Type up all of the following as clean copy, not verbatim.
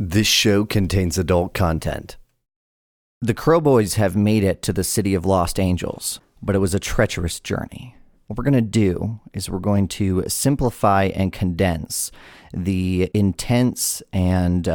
This show contains adult content. The Crowboys have made it to the city of Lost Angels, but it was a treacherous journey. What we're going to do is we're going to simplify and condense the intense and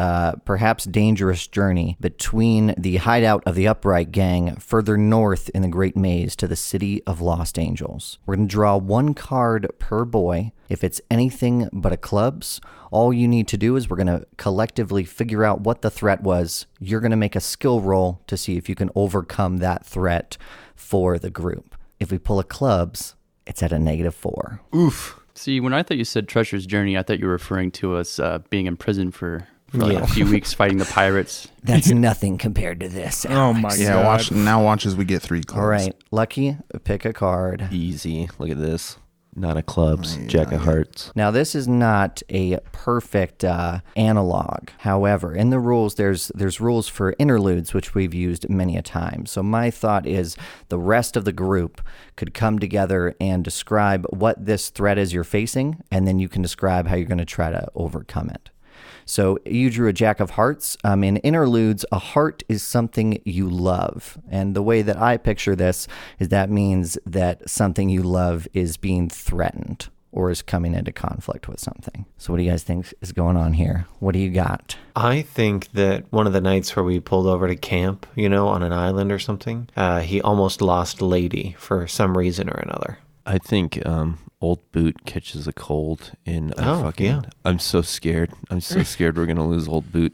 perhaps dangerous journey between the hideout of the Upright Gang further north in the Great Maze to the city of Lost Angels. We're going to draw one card per boy. If it's anything but a clubs, all you need to do is we're going to collectively figure out what the threat was. You're going to make a skill roll to see if you can overcome that threat for the group. If we pull a clubs, it's at a -4. Oof. See, when I thought you said treacherous journey, I thought you were referring to us being in prison for like a few weeks fighting the pirates. That's nothing compared to this, Alex. Oh my god. Watch as we get 3 clubs. All right, Lucky, pick a card. Easy. Look at this. Not a clubs, Jack of hearts. Now, this is not a perfect analog. However, in the rules, there's rules for interludes, which we've used many a time. So my thought is the rest of the group could come together and describe what this threat is you're facing, and then you can describe how you're going to try to overcome it. So you drew a Jack of Hearts. In interludes, a heart is something you love. And the way that I picture this is that means that something you love is being threatened or is coming into conflict with something. So what do you guys think is going on here? What do you got? I think that one of the nights where we pulled over to camp, on an island or something, he almost lost Lady for some reason or another. I think Old Boot catches a cold in yeah. I'm so scared. I'm so scared we're going to lose Old Boot.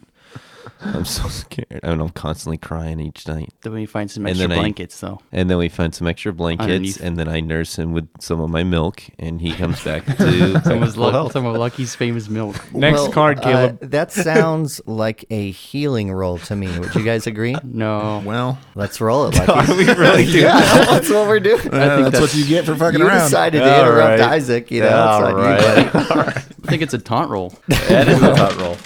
I'm so scared. And I'm constantly crying each night. Then we find some extra blankets, though. And then we find some extra blankets, underneath. and then I nurse him with some of my milk, and he comes back to some of Lucky's famous milk. Next card, Caleb. That sounds like a healing roll to me. Would you guys agree? No. Well, Let's roll it, Lucky. we really do. Yeah, that's what we're doing. that's what you get for fucking You around. decided to interrupt Isaac, it's on you, buddy. I think it's a taunt roll. That is a hot roll.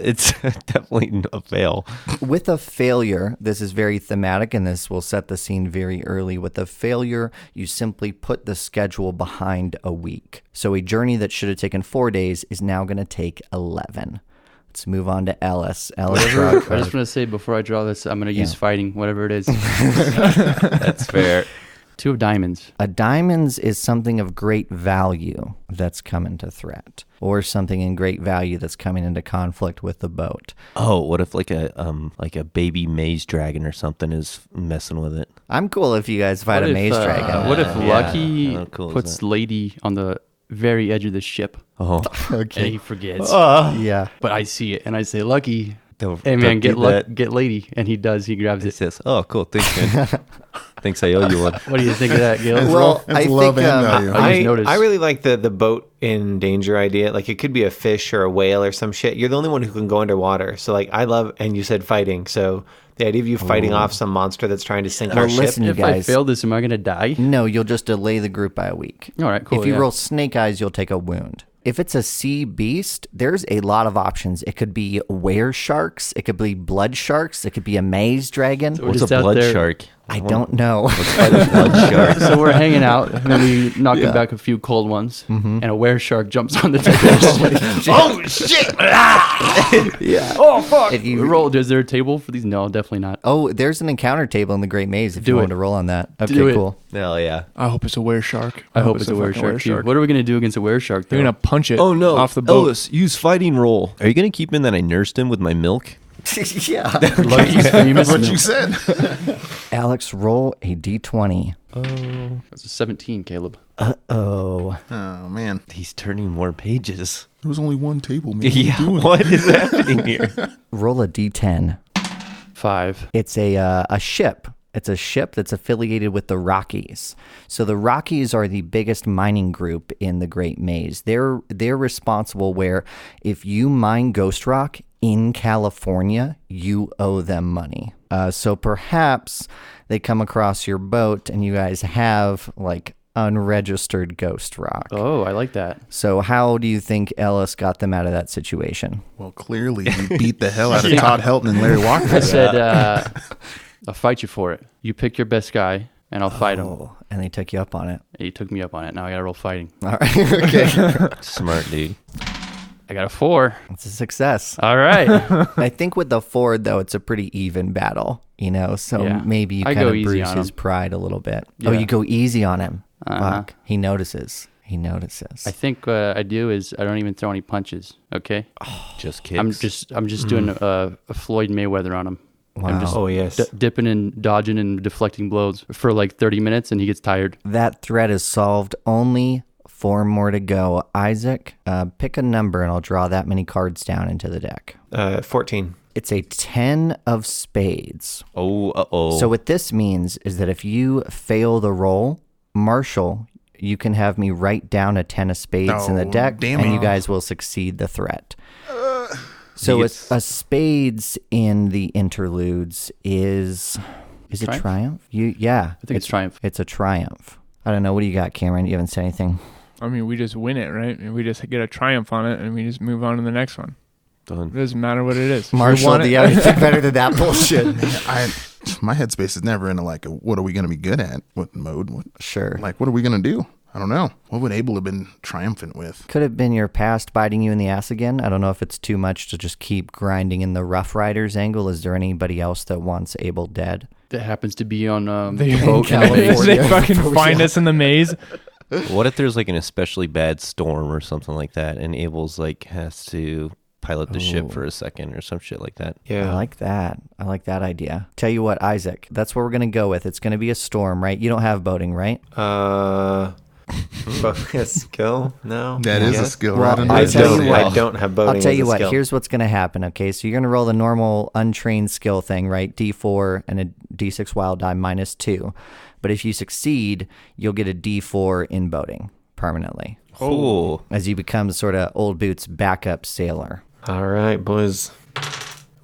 It's definitely a fail. With a failure, this is very thematic, and this will set the scene very early. With a failure, you simply put the schedule behind a week. So a journey that should have taken 4 days is now going to take 11. Let's move on to Ellis. Ellis, draw a I card. just want to say before I draw this, I'm going to use fighting, whatever it is. That's fair. 2 of diamonds. A diamonds is something of great value that's come into threat, or something in great value that's coming into conflict with the boat. Oh, what if like a baby maze dragon or something is messing with it? I'm cool if you guys fight a maze dragon. What if Lucky How cool is puts that? Lady on the very edge of the ship Oh, and he forgets? Yeah. But I see it and I say, Lucky, don't, hey man, don't do that. get Lady. And he does. He grabs He it. says, "Oh, cool, thanks, man. Thanks, I owe you one." What do you think of that, Gil? Well, It's I love think and value. I just noticed. I really like the boat in danger idea. Like, it could be a fish or a whale or some shit. You're the only one who can go underwater. So, like, I love, and you said fighting. So the idea of you fighting off some monster that's trying to sink our Well, ship. listen, you If I guys. fail this, am I going to die? No, you'll just delay the group by a week. All right, cool. If you yeah. roll snake eyes, you'll take a wound. If it's a sea beast, there's a lot of options. It could be were sharks. It could be blood sharks. It could be a maze dragon. We're What's just a out blood there. shark? I don't know. Fight a blood shark. So we're hanging out, and then we knock back a few cold ones, and a were shark jumps on the table. Oh shit! Yeah. Oh fuck! If you We roll. Is there a table for these? No, definitely not. Oh, there's an encounter table in the Great Maze if Do you it. want to roll on that. Okay, Do it. cool. Hell yeah! I hope it's a were shark. I hope it's a were fucking shark. What are we gonna do against a were shark? Though? You're gonna punch it. Oh no! Off the boat. Ellis, use fighting roll. Are you gonna keep in that I nursed him with my milk? Yeah. Lucky's famous. That's what you said. Alex, roll a d20. That's a 17, Caleb. Oh. Oh man, He's turning more pages. there was only one table. Man. Yeah, what is happening here? Roll a d10. 5. It's a ship. It's a ship that's affiliated with the Rockies. So the Rockies are the biggest mining group in the Great Maze. They're responsible where if you mine ghost rock in California, you owe them money. So perhaps they come across your boat and you guys have like unregistered ghost rock. Oh, I like that. So how do you think Ellis got them out of that situation? Well, clearly you beat the hell out of Todd Helton and Larry Walker. I said, I'll fight you for it. You pick your best guy, and I'll fight him. Oh, and they took you up on it. He took me up on it. Now I got to roll fighting. All right. Okay. Smart dude. I got a 4. It's a success. All right. I think with the Ford, though, it's a pretty even battle, so Yeah. maybe you I kind go of easy bruise on his him. pride a little bit. Yeah. Oh, you go easy on him. Uh-huh. Fuck. He notices. He notices. I think what I do is I don't even throw any punches. Okay. Just kicks. I'm just doing a Floyd Mayweather on him. I'm Wow. just Oh, yes. dipping and dodging and deflecting blows for like 30 minutes, and he gets tired. That threat is solved. Only 4 more to go. Isaac, pick a number and I'll draw that many cards down into the deck. 14. It's a 10 of spades. Oh. So what this means is that if you fail the roll, Marshall, you can have me write down a 10 of spades in the Oh, deck, damn and it. you guys will succeed the threat. So Yes. a spades in the interludes is it Triumph? triumph? Yeah. I think it's triumph. It's a triumph. I don't know. What do you got, Cameron? You haven't said anything. I mean, we just win it, right? And we just get a triumph on it, and we just move on to the next one. It Done. doesn't matter what it is. We Marshall, won do it. you have anything better than that bullshit? My headspace is never into like, what are we going to be good at? What mode? Sure. Like, what are we going to do? I don't know. What would Abel have been triumphant with? Could have been your past biting you in the ass again. I don't know if it's too much to just keep grinding in the Rough Riders angle. Is there anybody else that wants Abel dead? That happens to be on They, the boat in the maze. they fucking find us in the maze. What if there's like an especially bad storm or something like that, and Abel's like has to pilot the ship for a second or some shit like that? Yeah. I like that. I like that idea. Tell you what, Isaac, that's what we're going to go with. It's going to be a storm, right? You don't have boating, right? A skill? No. That is a Yes. skill, Well, right? I tell you what. I don't have boating. I'll tell as you a what, skill. here's what's going to happen, okay? So you're going to roll the normal untrained skill thing, right? D4 and a D6 wild die -2. But if you succeed, you'll get a D4 in boating permanently Oh. as you become sort of Old Boots' backup sailor. All right, boys.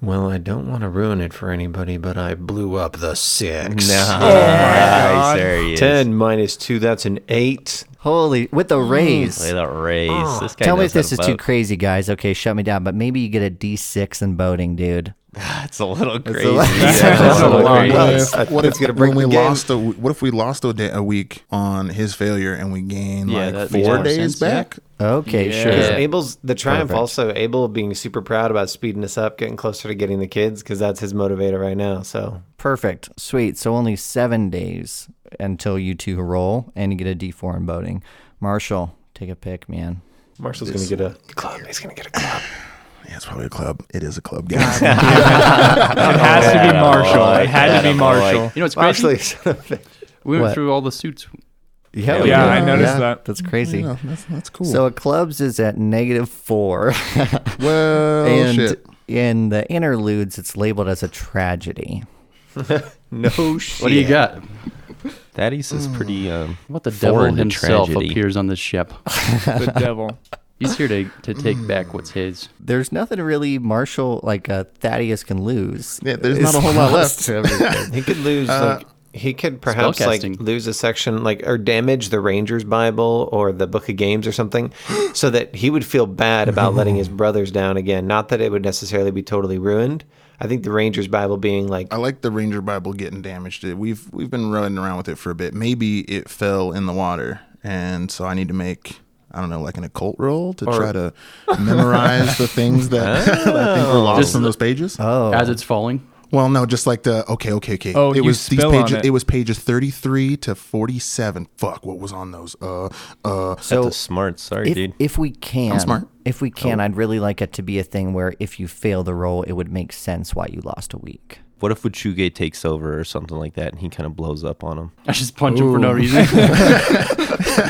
Well, I don't want to ruin it for anybody, but I blew up the 6. Nice. There he is. 10 -2, that's an 8. Holy, with the raise. Play that raise. This guy Tell me knows if this how is to too boat. crazy, guys. Okay, shut me down. But maybe you get a D6 in boating, dude. That's a little crazy. lot. That's That's a a little lot. crazy. What That's- if, what that's if gonna break when we the game. lost what if we lost a week on his failure and we gain Yeah, like that makes 4 more days sense, yeah. back? Okay, Yeah. sure. Because Abel's the triumph Perfect. also, Abel being super proud about speeding us up, getting closer to getting the kids, because that's his motivator right now. So Perfect. Sweet. So only 7 days until you two roll, and you get a D4 in boating. Marshall, take a pick, man. Marshall's going to get a club. He's going to get a club. Yeah, it's probably a club. It is a club game. It has to be Marshall. It had to be Marshall. You know what's crazy? Actually, We went What? through all the suits. Yeah, Yeah, I noticed that. That's crazy. Yeah, that's cool. So a clubs is at -4. well, and shit. in the interludes, it's labeled as a tragedy. no shit. What do you got? Thaddeus is pretty. What the devil Foreign to himself tragedy. appears on this ship. The devil. He's here to take back what's his. There's nothing really Marshall, like Thaddeus can lose. Yeah, there's not a whole lot left. to everything. He could lose he could perhaps like Spellcasting. lose a section or damage the Ranger's Bible or the Book of Games or something so that he would feel bad about letting his brothers down again. Not that it would necessarily be totally ruined. I think the Ranger's Bible being like I like the Ranger Bible getting damaged. We've been running around with it for a bit. Maybe it fell in the water, and so I need to make, I don't know, like an occult roll to try to memorize the things that I think were lost Just from those pages. Oh, As it's falling. Well, no, just like the okay. Oh, it you was these spill on pages. it. It was pages 33 to 47. Fuck, what was on those? so That's a smart. Sorry, dude. if we can, I'm smart. If we can, I'd really like it to be a thing where if you fail the roll, it would make sense why you lost a week. What if Uchuge takes over or something like that, and he kind of blows up on him? I just punch him for no reason.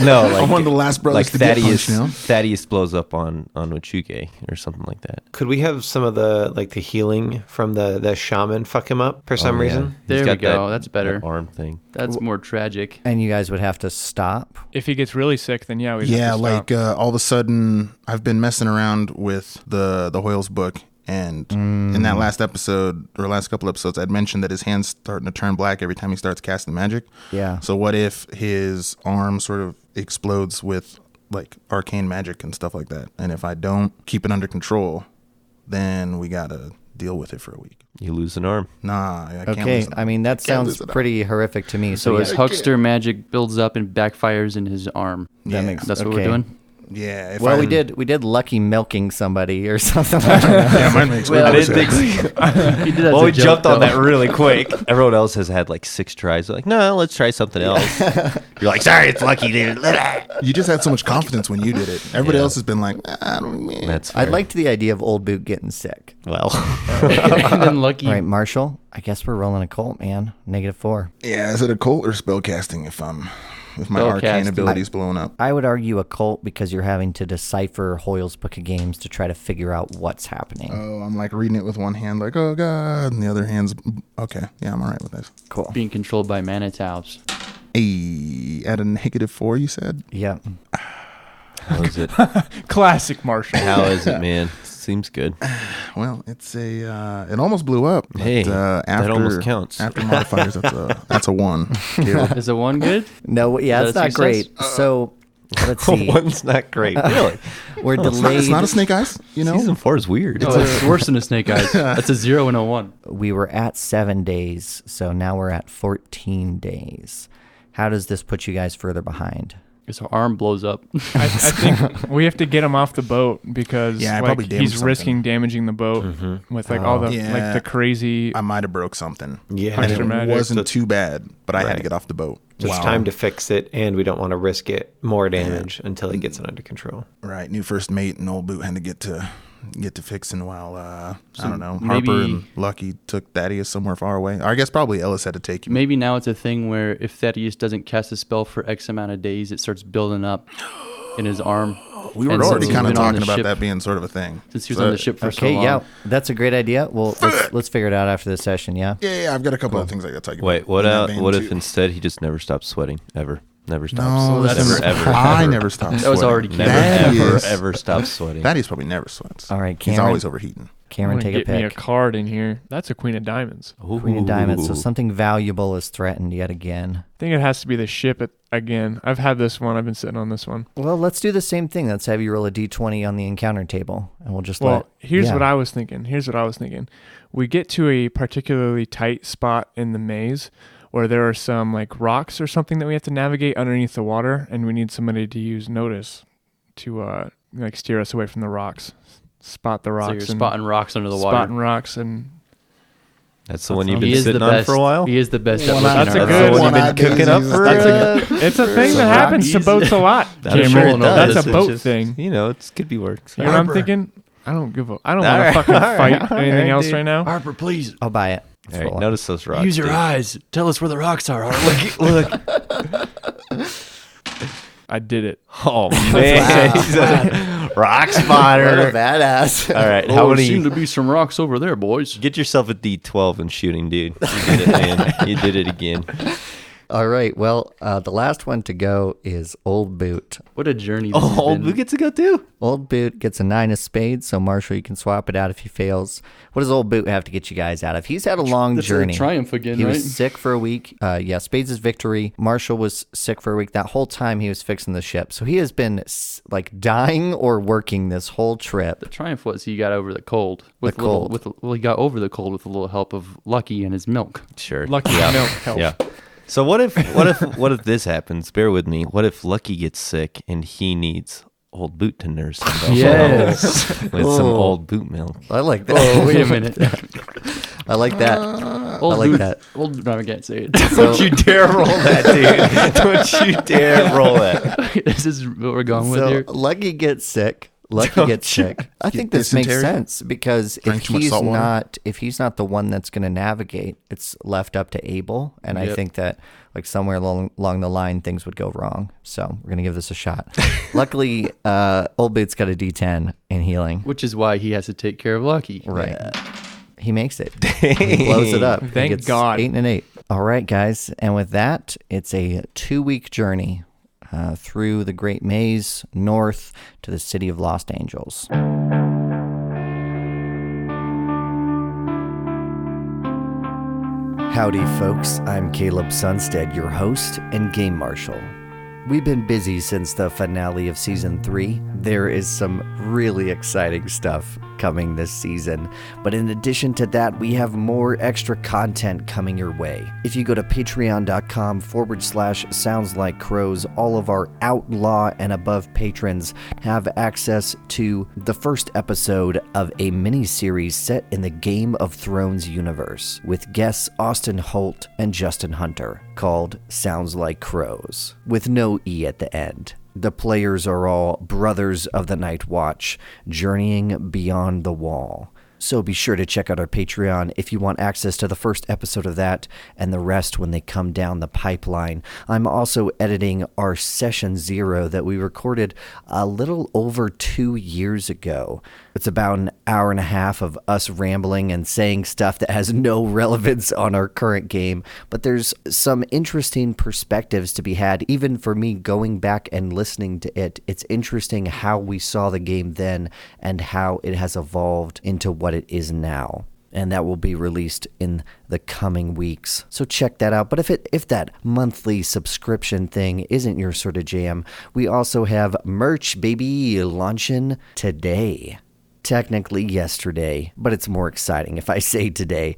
No, like I'm one of the last brothers like to get Thaddeus. punched, you know? Thaddeus blows up on Uchuge or something like that. could we have some of the the healing from the shaman fuck him up for some Oh, yeah. reason? There He's we got go. that- That's better. that arm thing. That's more tragic. And you guys would have to stop. If he gets really sick, then yeah, we Yeah, have to like stop. all of a sudden, I've been messing around with the Hoyle's book, and in that last episode or last couple episodes, I'd mentioned that his hand's starting to turn black every time he starts casting magic. Yeah. So what if his arm sort of explodes with like arcane magic and stuff like that? And if I don't keep it under control, then we gotta deal with it for a week. You lose an arm. Nah, I can't. Okay, lose it. I mean that Can't sounds lose it. pretty horrific to me. So So his yeah, huckster magic builds up and backfires in his arm. that makes That's okay. what we're doing. Yeah. If Well, I, we did Lucky milking somebody or something like that. Yeah, mine makes Well, way I more didn't think sense. He did that Well, as a we joke, jumped on though. that really quick. Everyone else has had like 6 tries. They're like, no, let's try something else. You're like, sorry, it's Lucky, dude. You just had so much confidence when you did it. Everybody Yeah. else has been like, I don't know. That's I fair. liked the idea of Old Boot getting sick. Well, And then Lucky. All right, Marshall, I guess we're rolling a cult, man. -4. Yeah, is it a cult or spell casting if my Spell arcane casting. ability's blown up? I would argue a cult because you're having to decipher Hoyle's Book of Games to try to figure out what's happening. Oh, I'm like reading it with one hand, like, oh god, and the other hand's okay. Yeah, I'm all right with this. Cool. Being controlled by Manitows. Hey, at a -4, you said? Yeah. how is it? Classic Marshall. How is it, man? Seems good. Well, it's it almost blew up. But, Hey, after, that almost counts. After modifiers, that's a 1. Caleb. Is a 1 good? No, yeah, Is it's that a not great. success? So let's see. One's not great. Really? We're delayed. It's not a snake eyes, you know? Season 4 is weird. Oh, it's worse than a Snake Eyes. That's a 0 and a 1. We were at 7 days, so now we're at 14 days. How does this put you guys further behind? His arm blows up. I think we have to get him off the boat because Yeah, I probably damaged he's something. risking damaging the boat with like all the Yeah. like the crazy. I might have broke something. Yeah. And Extra it magic. wasn't too bad, but I had to Right. get off the boat. So it's time to fix it, and we don't want to risk it more damage until he gets it under control. Right, new first mate and Old Boot had to get to fixing while I don't know, maybe- Harper and Lucky took Thaddeus somewhere far away. Or I guess probably Ellis had to take him. Maybe now it's a thing where if Thaddeus doesn't cast a spell for X amount of days, it starts building up in his arm. We were And already since kind of he's been on talking the about ship- that being sort of a thing. Since he was So- on the ship for so Okay, long. yeah, that's a great idea. Well, let's figure it out after the session. Yeah. Yeah, I've got a couple of things I got to talk about. Wait, what? in that vein, What if too. instead he just never stops sweating ever? Never stops. No, that's- never, ever, I ever, never stopped. That was sweating. already never, Thaddeus- ever stops sweating. Thaddeus probably never sweats. All right, He's Cameron. always overheating. Cameron, I'm gonna take a get me a pick. card in here. That's a Queen of Diamonds. Queen of Diamonds. So Ooh. something valuable is threatened yet again. I think it has to be the ship again. I've had this one. I've been sitting on this one. Well, let's do the same thing. Let's have you roll a d20 on the encounter table, and we'll just Well, let. what I was thinking. Here's what I was thinking. We get to a particularly tight spot in the maze where there are some like rocks or something that we have to navigate underneath the water, and we need somebody to use notice to like steer us away from the rocks. Spot the rocks. So you're and spotting rocks under the water. spotting rocks and That's the one you've He been is the sitting on best. for a while. He is the best at One-eyed- looking That's a at good rocks. one. You've been cooking up for. it's a thing that some happens to rockies. boats a lot. I'm Cameron. sure it That's does. a It's boat just, thing. You know, it could be work. You know what I'm thinking? I don't want All to right, fucking all right, fight all anything right, else dude. right now. Harper, please. I'll buy it. All right, Full. notice those rocks. Use your dude. eyes. Tell us where the rocks are. Harper. Look. I did it. Oh man, he's a rock What a spotter. badass. All right, Oh, how there many? seem to be some rocks over there, boys. Get yourself a D12 in shooting, dude. You did it, man. You did it again. All right. Well, the last one to go is Old Boot. What a journey. This has Oh, been. Blue gets to go too. Old Boot gets a 9 of spades, so Marshall, you can swap it out if he fails. What does Old Boot have to get you guys out of? He's had a long That's journey. a triumph again, He right? was sick for a week. Yeah, spades is victory. Marshall was sick for a week. That whole time he was fixing the ship. So he has been like dying or working this whole trip. The triumph was he got over the cold. With The a little- cold. Well, he got over the cold with a little help of Lucky and his milk. Sure. Lucky yeah. milk help. Yeah. So what if this happens? Bear with me. What if Lucky gets sick and he needs Old Boot to nurse him? Yes. with some Old Boot milk. I like that. Oh, wait a minute. I like that. Old I like Boot- that. Old, no, I can't say it. Don't you dare roll that, dude. Don't you dare roll that. This is what we're going with So here. Lucky gets sick. Lucky gets sick. I think this makes dysentery? sense because Drank if too much he's salt water? not the one that's going to navigate, it's left up to Abel, and I Yep. think that like somewhere along the line things would go wrong. So we're gonna give this a shot. Luckily, Old Boot's got a D10 in healing. Which is why he has to take care of Lucky. Right. He makes it. He blows it up. He Thank gets God. 8 and an 8. All right, guys. And with that, it's a 2-week journey through the Great Maze north to the city of Lost Angels. Howdy, folks. I'm Caleb Sunstead, your host and game marshal. We've been busy since the finale of Season 3. There is some really exciting stuff coming this season. But in addition to that, we have more extra content coming your way. If you go to patreon.com/Sounds Like Crows, all of our outlaw and above patrons have access to the first episode of a mini-series set in the Game of Thrones universe with guests Austin Holt and Justin Hunter, called Sounds Like Crows, with no E at the end. The players are all brothers of the Night Watch, journeying beyond the wall. So be sure to check out our Patreon if you want access to the first episode of that and the rest when they come down the pipeline. I'm also editing our Session 0 that we recorded a little over 2 years ago. It's about an hour and a half of us rambling and saying stuff that has no relevance on our current game, but there's some interesting perspectives to be had. Even for me going back and listening to it, it's interesting how we saw the game then and how it has evolved into what it is now. And that will be released in the coming weeks. So check that out. But if that monthly subscription thing isn't your sort of jam, we also have merch, baby, launching today. Technically yesterday, but it's more exciting if I say today.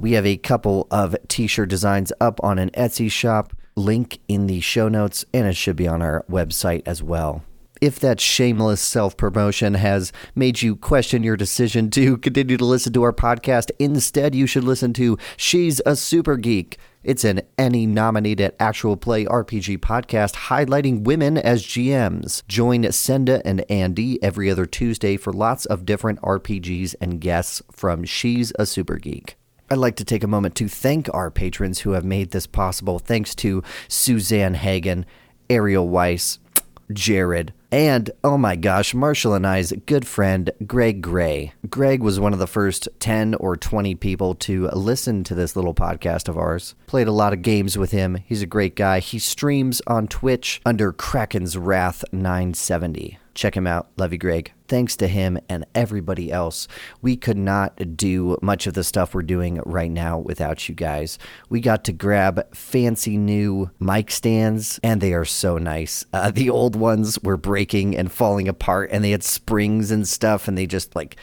We have a couple of t-shirt designs up on an Etsy shop. Link in the show notes, and it should be on our website as well. If that shameless self-promotion has made you question your decision to continue to listen to our podcast, instead you should listen to She's a Super Geek. It's an Emmy-nominated actual play RPG podcast highlighting women as GMs. Join Senda and Andy every other Tuesday for lots of different RPGs and guests from She's a Super Geek. I'd like to take a moment to thank our patrons who have made this possible. Thanks to Suzanne Hagen, Ariel Weiss, Jared, and, oh my gosh, Marshall and I's good friend, Greg Gray. Greg was one of the first 10 or 20 people to listen to this little podcast of ours. Played a lot of games with him. He's a great guy. He streams on Twitch under Kraken's Wrath 970. Check him out. Love you, Greg. Thanks to him and everybody else, we could not do much of the stuff we're doing right now without you guys. We got to grab fancy new mic stands, and they are so nice. The old ones were breaking and falling apart, and they had springs and stuff, and they just like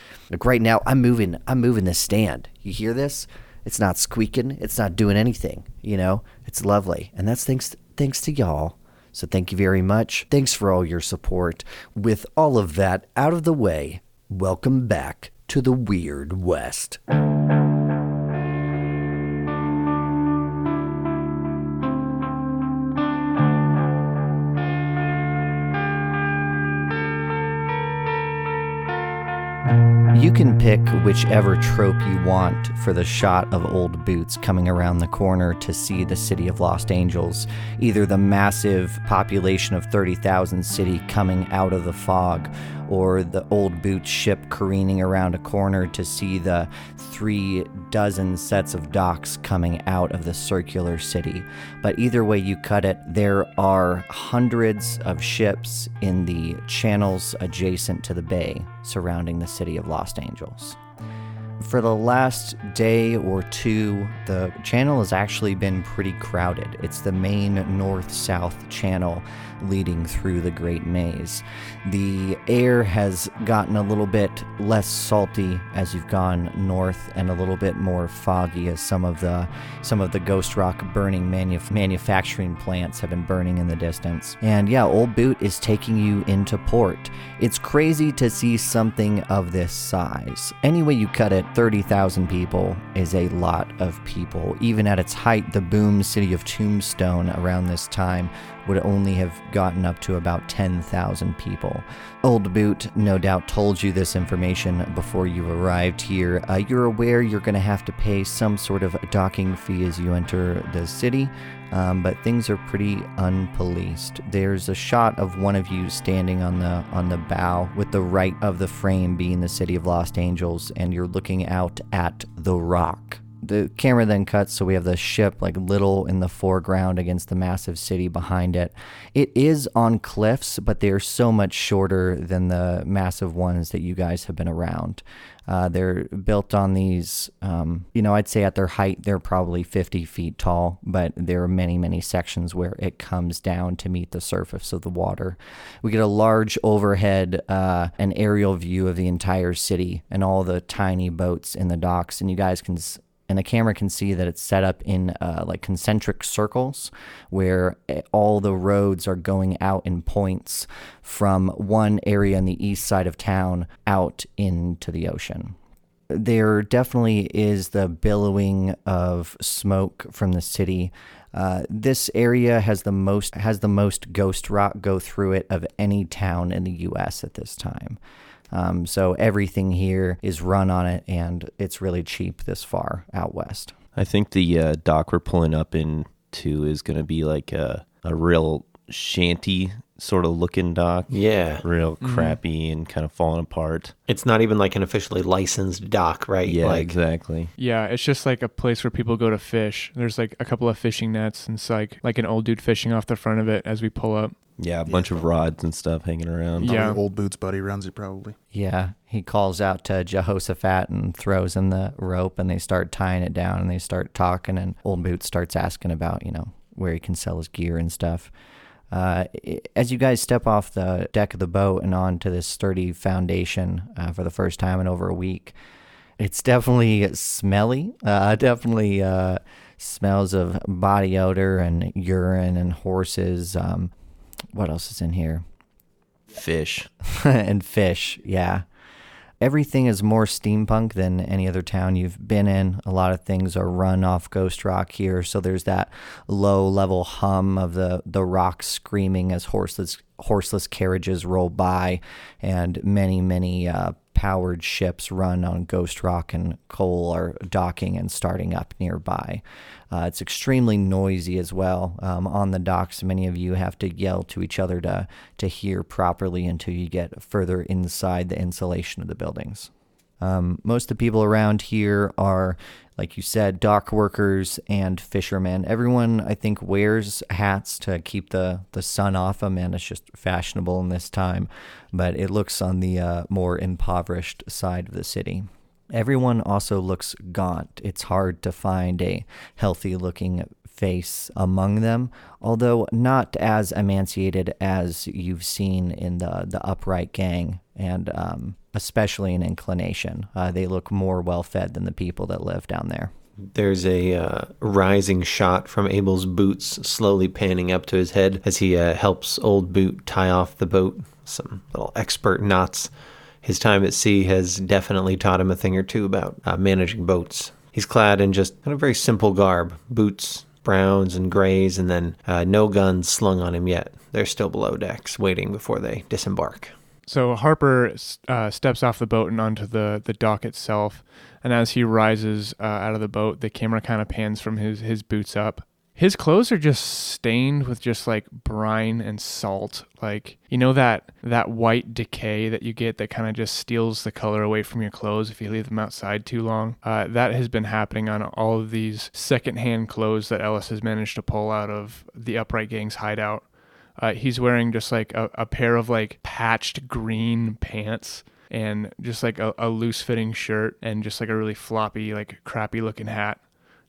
right now, I'm moving this stand. You hear this? It's not squeaking. It's not doing anything. You know, it's lovely, and that's thanks to y'all. So thank you very much. Thanks for all your support. With all of that out of the way, welcome back to the Weird West. You can pick whichever trope you want for the shot of Old Boots coming around the corner to see the city of Lost Angels. Either the massive population of 30,000 city coming out of the fog, or the Old Boots ship careening around a corner to see the 36 sets of docks coming out of the circular city. But either way you cut it, there are hundreds of ships in the channels adjacent to the bay surrounding the city of Lost Angels. For the last day or two, the channel has actually been pretty crowded. It's the main north-south channel leading through the Great Maze. The air has gotten a little bit less salty as you've gone north, and a little bit more foggy as some of the ghost rock burning manufacturing plants have been burning in the distance. And yeah, Old Boot is taking you into port. It's crazy to see something of this size. Any way you cut it, 30,000 people is a lot of people. Even at its height, the boom city of Tombstone around this time would only have gotten up to about 10,000 people. Old Boot no doubt told you this information before you arrived here. You're aware you're going to have to pay some sort of docking fee as you enter the city, but things are pretty unpoliced. There's a shot of one of you standing on the bow, with the right of the frame being the city of Lost Angels, and you're looking out at the rock. The camera then cuts, so we have the ship like little in the foreground against the massive city behind it. It is on cliffs, but they are so much shorter than the massive ones that you guys have been around. They're built on these, I'd say at their height, they're probably 50 feet tall, but there are many, many sections where it comes down to meet the surface of the water. We get a large overhead, an aerial view of the entire city and all the tiny boats in the docks, and you guys can... And the camera can see that it's set up in like concentric circles where all the roads are going out in points from one area in the east side of town out into the ocean. There definitely is the billowing of smoke from the city. This area has the most ghost rock go through it of any town in the U.S. at this time. So everything here is run on it, and it's really cheap this far out west. I think the dock we're pulling up into is going to be like a real shanty sort of looking dock. Yeah. Real crappy and kind of falling apart. It's not even like an officially licensed dock, right? Yeah, exactly. Yeah, it's just like a place where people go to fish. There's like a couple of fishing nets, and it's like an old dude fishing off the front of it as we pull up. Yeah, a bunch of rods and stuff hanging around. Yeah. Old Boots buddy runs it probably. Yeah, he calls out to Jehoshaphat and throws in the rope, and they start tying it down, and they start talking, and Old Boots starts asking about, where he can sell his gear and stuff. As you guys step off the deck of the boat and onto this sturdy foundation for the first time in over a week, it's definitely smelly. Definitely smells of body odor and urine and horses. What else is in here? Fish. And fish, yeah. Everything is more steampunk than any other town you've been in. A lot of things are run off Ghost Rock here, so there's that low-level hum of the rocks screaming as horseless carriages roll by, and many powered ships run on Ghost Rock, and coal are docking and starting up nearby. It's extremely noisy as well. On the docks, many of you have to yell to each other to hear properly until you get further inside the insulation of the buildings. Most of the people around here are, like you said, dock workers and fishermen. Everyone, I think, wears hats to keep the sun off them, and it's just fashionable in this time. But it looks on the more impoverished side of the city. Everyone also looks gaunt. It's hard to find a healthy-looking face among them, although not as emaciated as you've seen in the Upright Gang, and especially in Inclination. They look more well-fed than the people that live down there. There's a rising shot from Abel's boots slowly panning up to his head as he helps Old Boot tie off the boat. Some little expert knots. His time at sea has definitely taught him a thing or two about managing boats. He's clad in just kind of very simple garb, boots, browns and grays, and then no guns slung on him yet. They're still below decks, waiting before they disembark. So Harper steps off the boat and onto the dock itself, and as he rises out of the boat, the camera kind of pans from his boots up. His clothes are just stained with just like brine and salt, like that white decay that you get that kind of just steals the color away from your clothes if you leave them outside too long. That has been happening on all of these secondhand clothes that Ellis has managed to pull out of the Upright Gang's hideout. He's wearing just like a pair of like patched green pants and just like a loose fitting shirt and just like a really floppy, like crappy looking hat.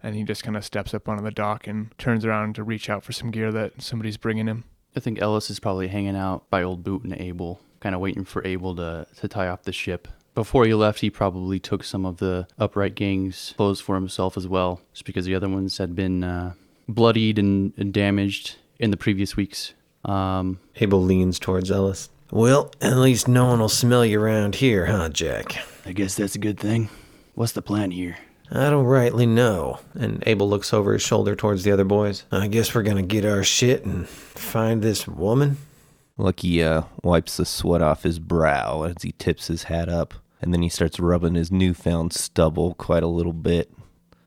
And he just kind of steps up onto the dock and turns around to reach out for some gear that somebody's bringing him. I think Ellis is probably hanging out by Old Boot and Abel, kind of waiting for Abel to tie off the ship. Before he left, he probably took some of the Upright Gang's clothes for himself as well, just because the other ones had been bloodied and damaged in the previous weeks. Abel leans towards Ellis. Well, at least no one will smell you around here, huh, Jack? I guess that's a good thing. What's the plan here? I don't rightly know. And Abel looks over his shoulder towards the other boys. I guess we're gonna get our shit and find this woman. Lucky wipes the sweat off his brow as he tips his hat up, and then he starts rubbing his newfound stubble quite a little bit.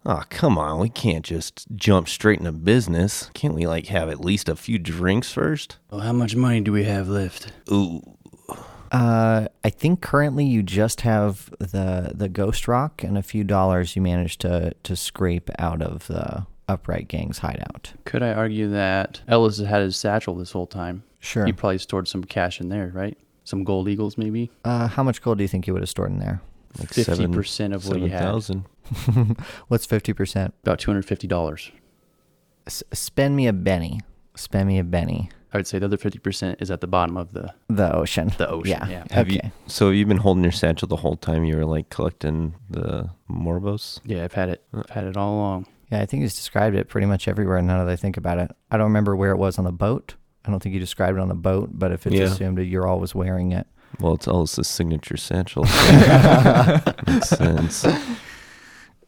Aw, come on, we can't just jump straight into business. Can't we, have at least a few drinks first? Well, how much money do we have left? Ooh, I think currently you just have the Ghost Rock and a few dollars you managed to scrape out of the Upright Gang's hideout. Could I argue that Ellis had his satchel this whole time? Sure. He probably stored some cash in there, right? Some gold eagles, maybe? How much gold do you think you would have stored in there? Like 50% of what he had. 7,000. What's 50%? About $250. Spend me a Benny. Spend me a Benny. I would say the other 50% is at the bottom of the ocean. The ocean, yeah. Have Okay. So you've been holding your satchel the whole time you were like collecting the Morbos? Yeah, I've had it. I've had it all along. Yeah, I think you just described it pretty much everywhere now that I think about it. I don't remember where it was on the boat. I don't think you described it on the boat, but if it's assumed that you're always wearing it. Well, it's Ellis' signature satchel. So makes sense.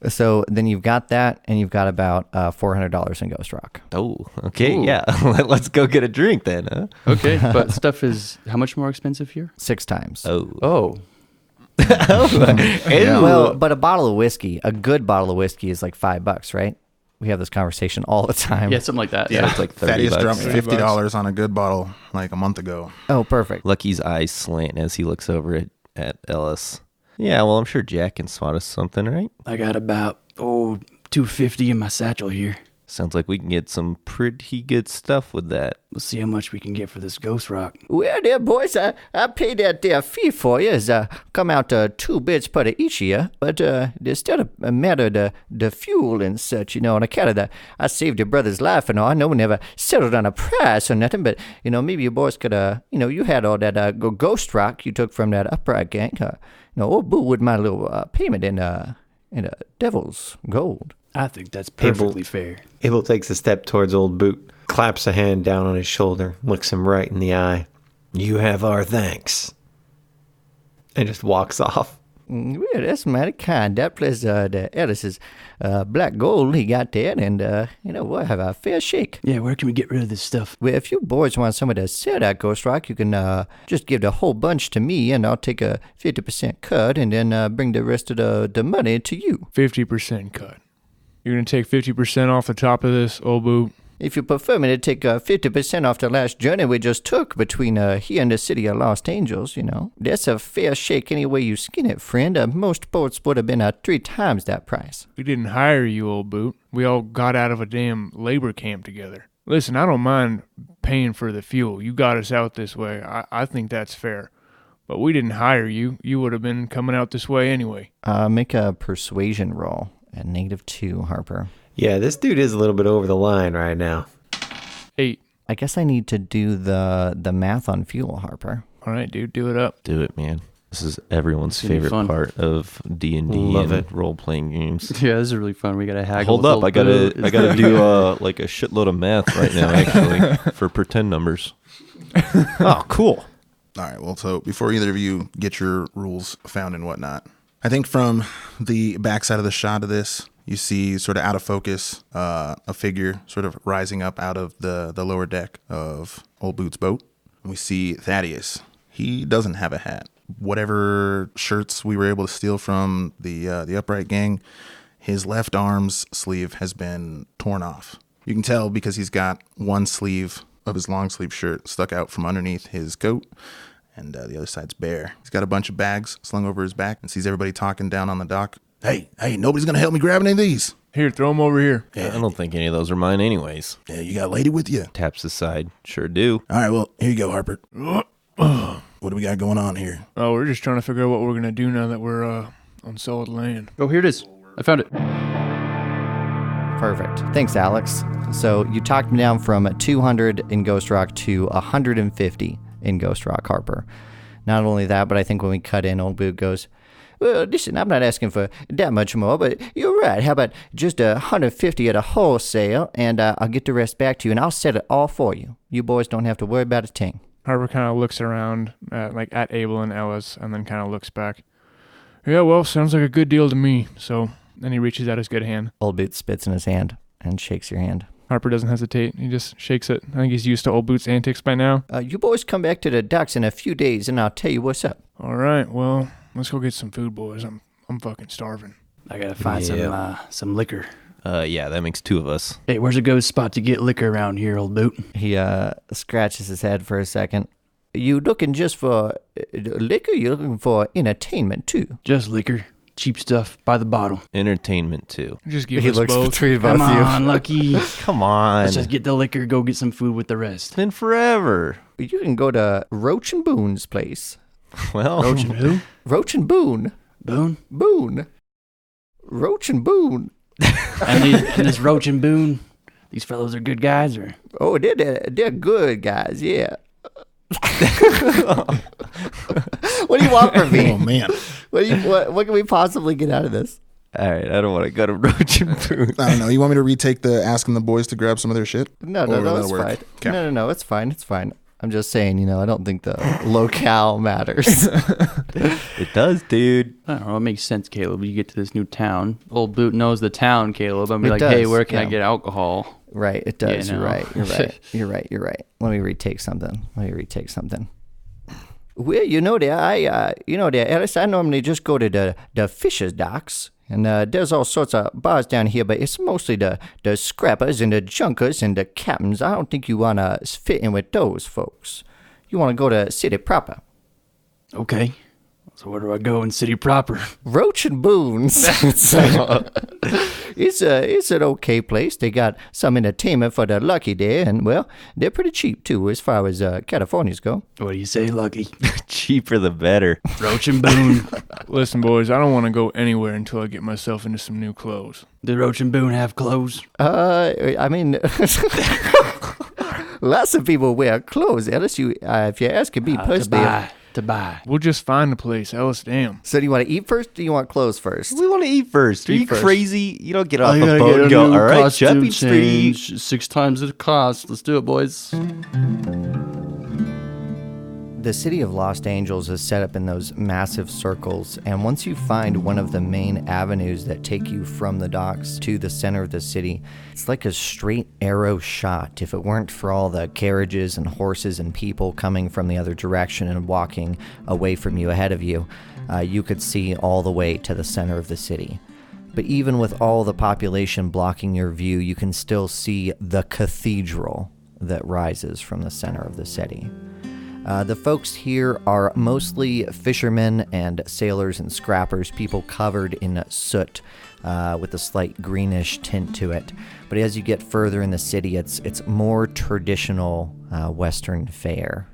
So then you've got that, and you've got about $400 in Ghost Rock. Oh, okay, Ooh. yeah. Let's go get a drink then, huh? Okay, but stuff is how much more expensive here? 6 times. Oh. Oh, Well, but a bottle of whiskey, a good bottle of whiskey is like $5, right? We have this conversation all the time. yeah, something like that. Yeah, it's like 30 Thaddeus bucks. dropped $30. $50 on a good bottle like a month ago. Oh, perfect. Lucky's eyes slant as he looks over at Ellis. Yeah, well, I'm sure Jack can swat us something, right? I got about $250 in my satchel here. Sounds like we can get some pretty good stuff with that. Let's see how much we can get for this Ghost Rock. Well, there, boys, I paid that there fee for you. It's come out to 2 bits per each year. But there's still a matter of the fuel and such, on account of that. I saved your brother's life and all. I know we never settled on a price or nothing, but, maybe you boys could, you had all that Ghost Rock you took from that Upright Gang. Old Boo with my little payment in Devil's Gold. I think that's perfectly fair. Abel takes a step towards old Boot, claps a hand down on his shoulder, looks him right in the eye. You have our thanks. And just walks off. Well, that's mighty kind. That plus the Ellis's black gold he got there, and we'll have a fair shake. Yeah, where can we get rid of this stuff? Well, if you boys want somebody to sell that Ghost Rock, you can just give the whole bunch to me, and I'll take a 50% cut, and then bring the rest of the money to you. 50% cut. You're going to take 50% off the top of this, old Boo? If you prefer me to take 50% off the last journey we just took between here and the city of Lost Angels, that's a fair shake any way you skin it, friend. Most boats would have been 3 times that price. We didn't hire you, old Boot. We all got out of a damn labor camp together. Listen, I don't mind paying for the fuel. You got us out this way. I think that's fair. But we didn't hire you. You would have been coming out this way anyway. Make a persuasion roll at -2, Harper. Yeah, this dude is a little bit over the line right now. 8. I guess I need to do the math on fuel, Harper. All right, dude, do it up. Do it, man. This is everyone's It's gonna be favorite fun. part of D&D Love and it. role-playing games. Yeah, this is really fun. We got to haggle. Hold with up, old I gotta Boo. do like a shitload of math right now, actually, for pretend numbers. Oh, cool. All right, well, so before either of you get your rules found and whatnot, I think from the backside of the shot of this, you see sort of out of focus a figure sort of rising up out of the lower deck of Old Boots' boat. And we see Thaddeus. He doesn't have a hat. Whatever shirts we were able to steal from the Upright Gang, his left arm's sleeve has been torn off. You can tell because he's got one sleeve of his long sleeve shirt stuck out from underneath his coat, and the other side's bare. He's got a bunch of bags slung over his back and sees everybody talking down on the dock. Hey, nobody's going to help me grab any of these. Here, throw them over here. I don't think any of those are mine anyways. Yeah, you got a lady with you? Taps his side. Sure do. All right, well, here you go, Harper. What do we got going on here? Oh, we're just trying to figure out what we're going to do now that we're on solid land. Oh, here it is. I found it. Perfect. Thanks, Alex. So you talked me down from 200 in Ghost Rock to 150 in Ghost Rock, Harper. Not only that, but I think when we cut in, Old Boot goes, well, listen, I'm not asking for that much more, but you're right. How about just 150 at a wholesale, and I'll get the rest back to you, and I'll set it all for you. You boys don't have to worry about a thing. Harper kind of looks around at Abel and Ellis and then kind of looks back. Yeah, well, sounds like a good deal to me. So then he reaches out his good hand. Old Boot spits in his hand and shakes your hand. Harper doesn't hesitate. He just shakes it. I think he's used to Old Boot's antics by now. You boys come back to the docks in a few days, and I'll tell you what's up. All right, well, let's go get some food, boys. I'm fucking starving. I got to find some liquor. Yeah, that makes 2 of us. Hey, where's a good spot to get liquor around here, Old Boot? He scratches his head for a second, You looking just for liquor? You looking for entertainment too? Just liquor. Cheap stuff by the bottle. Entertainment too. Just give He us looks both. between both Come of you. on, Lucky. Come on. Let's just get the liquor, go get some food with the rest. Been forever. You can go to Roach and Boone's place. Well, Roach and who? Roach and Boone. Boone? Boone. Roach and Boone. And this Roach and Boone, these fellows are good guys, or? Oh, they're good guys, yeah. What do you want from me? Oh man, What can we possibly get out of this? all right. I don't want to go to Roach and Boone. I don't know. You want me to retake the asking the boys to grab some of their shit? No, Or will it's that work? fine. Okay. No, it's fine. It's fine. I'm just saying, I don't think the locale matters. It does, dude. I don't know. It makes sense, Caleb. You get to this new town. Old Boot knows the town, Caleb. I'm be It like, hey, does, where can I yeah. get alcohol? Right, it does. Yeah, You're no. right. You're right. Let me retake something. Well, Alice, I normally just go to the Fisher's Docks. And there's all sorts of bars down here, but it's mostly the scrappers and the junkers and the captains. I don't think you want to fit in with those folks. You want to go to city proper. Okay. So where do I go in city proper? Roach and Boone's. It's an okay place. They got some entertainment for the lucky day, and well, they're pretty cheap too as far as Californians go. What do you say, Lucky? Cheaper the better. Roach and Boone. Listen, boys, I don't want to go anywhere until I get myself into some new clothes. Do Roach and Boone have clothes? I mean, lots of people wear clothes. Ellis, if you're asking me personally. To buy. We'll just find a place. Ellis, damn. So do you want to eat first or do you want clothes first? We want to eat first. Are Eat you first. crazy? You don't get off a boat and go, all right, jumping spree. 6 times the cost. Let's do it, boys. The city of Los Angeles is set up in those massive circles, and once you find one of the main avenues that take you from the docks to the center of the city, it's like a straight arrow shot. If it weren't for all the carriages and horses and people coming from the other direction and walking away from you ahead of you, you could see all the way to the center of the city. But even with all the population blocking your view, you can still see the cathedral that rises from the center of the city. The folks here are mostly fishermen and sailors and scrappers, people covered in soot with a slight greenish tint to it. But as you get further in the city, it's more traditional Western fare.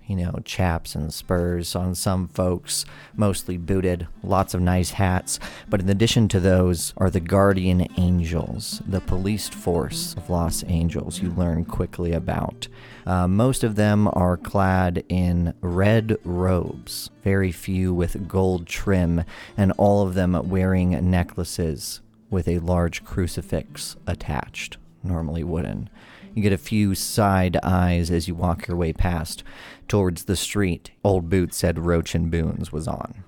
Chaps and spurs on some folks, mostly booted, lots of nice hats. But in addition to those are the Guardian Angels, the police force of Los Angeles you learn quickly about. Most of them are clad in red robes, very few with gold trim, and all of them wearing necklaces with a large crucifix attached, normally wooden. You get a few side eyes as you walk your way past towards the street Old Boot said Roach and Boone's was on.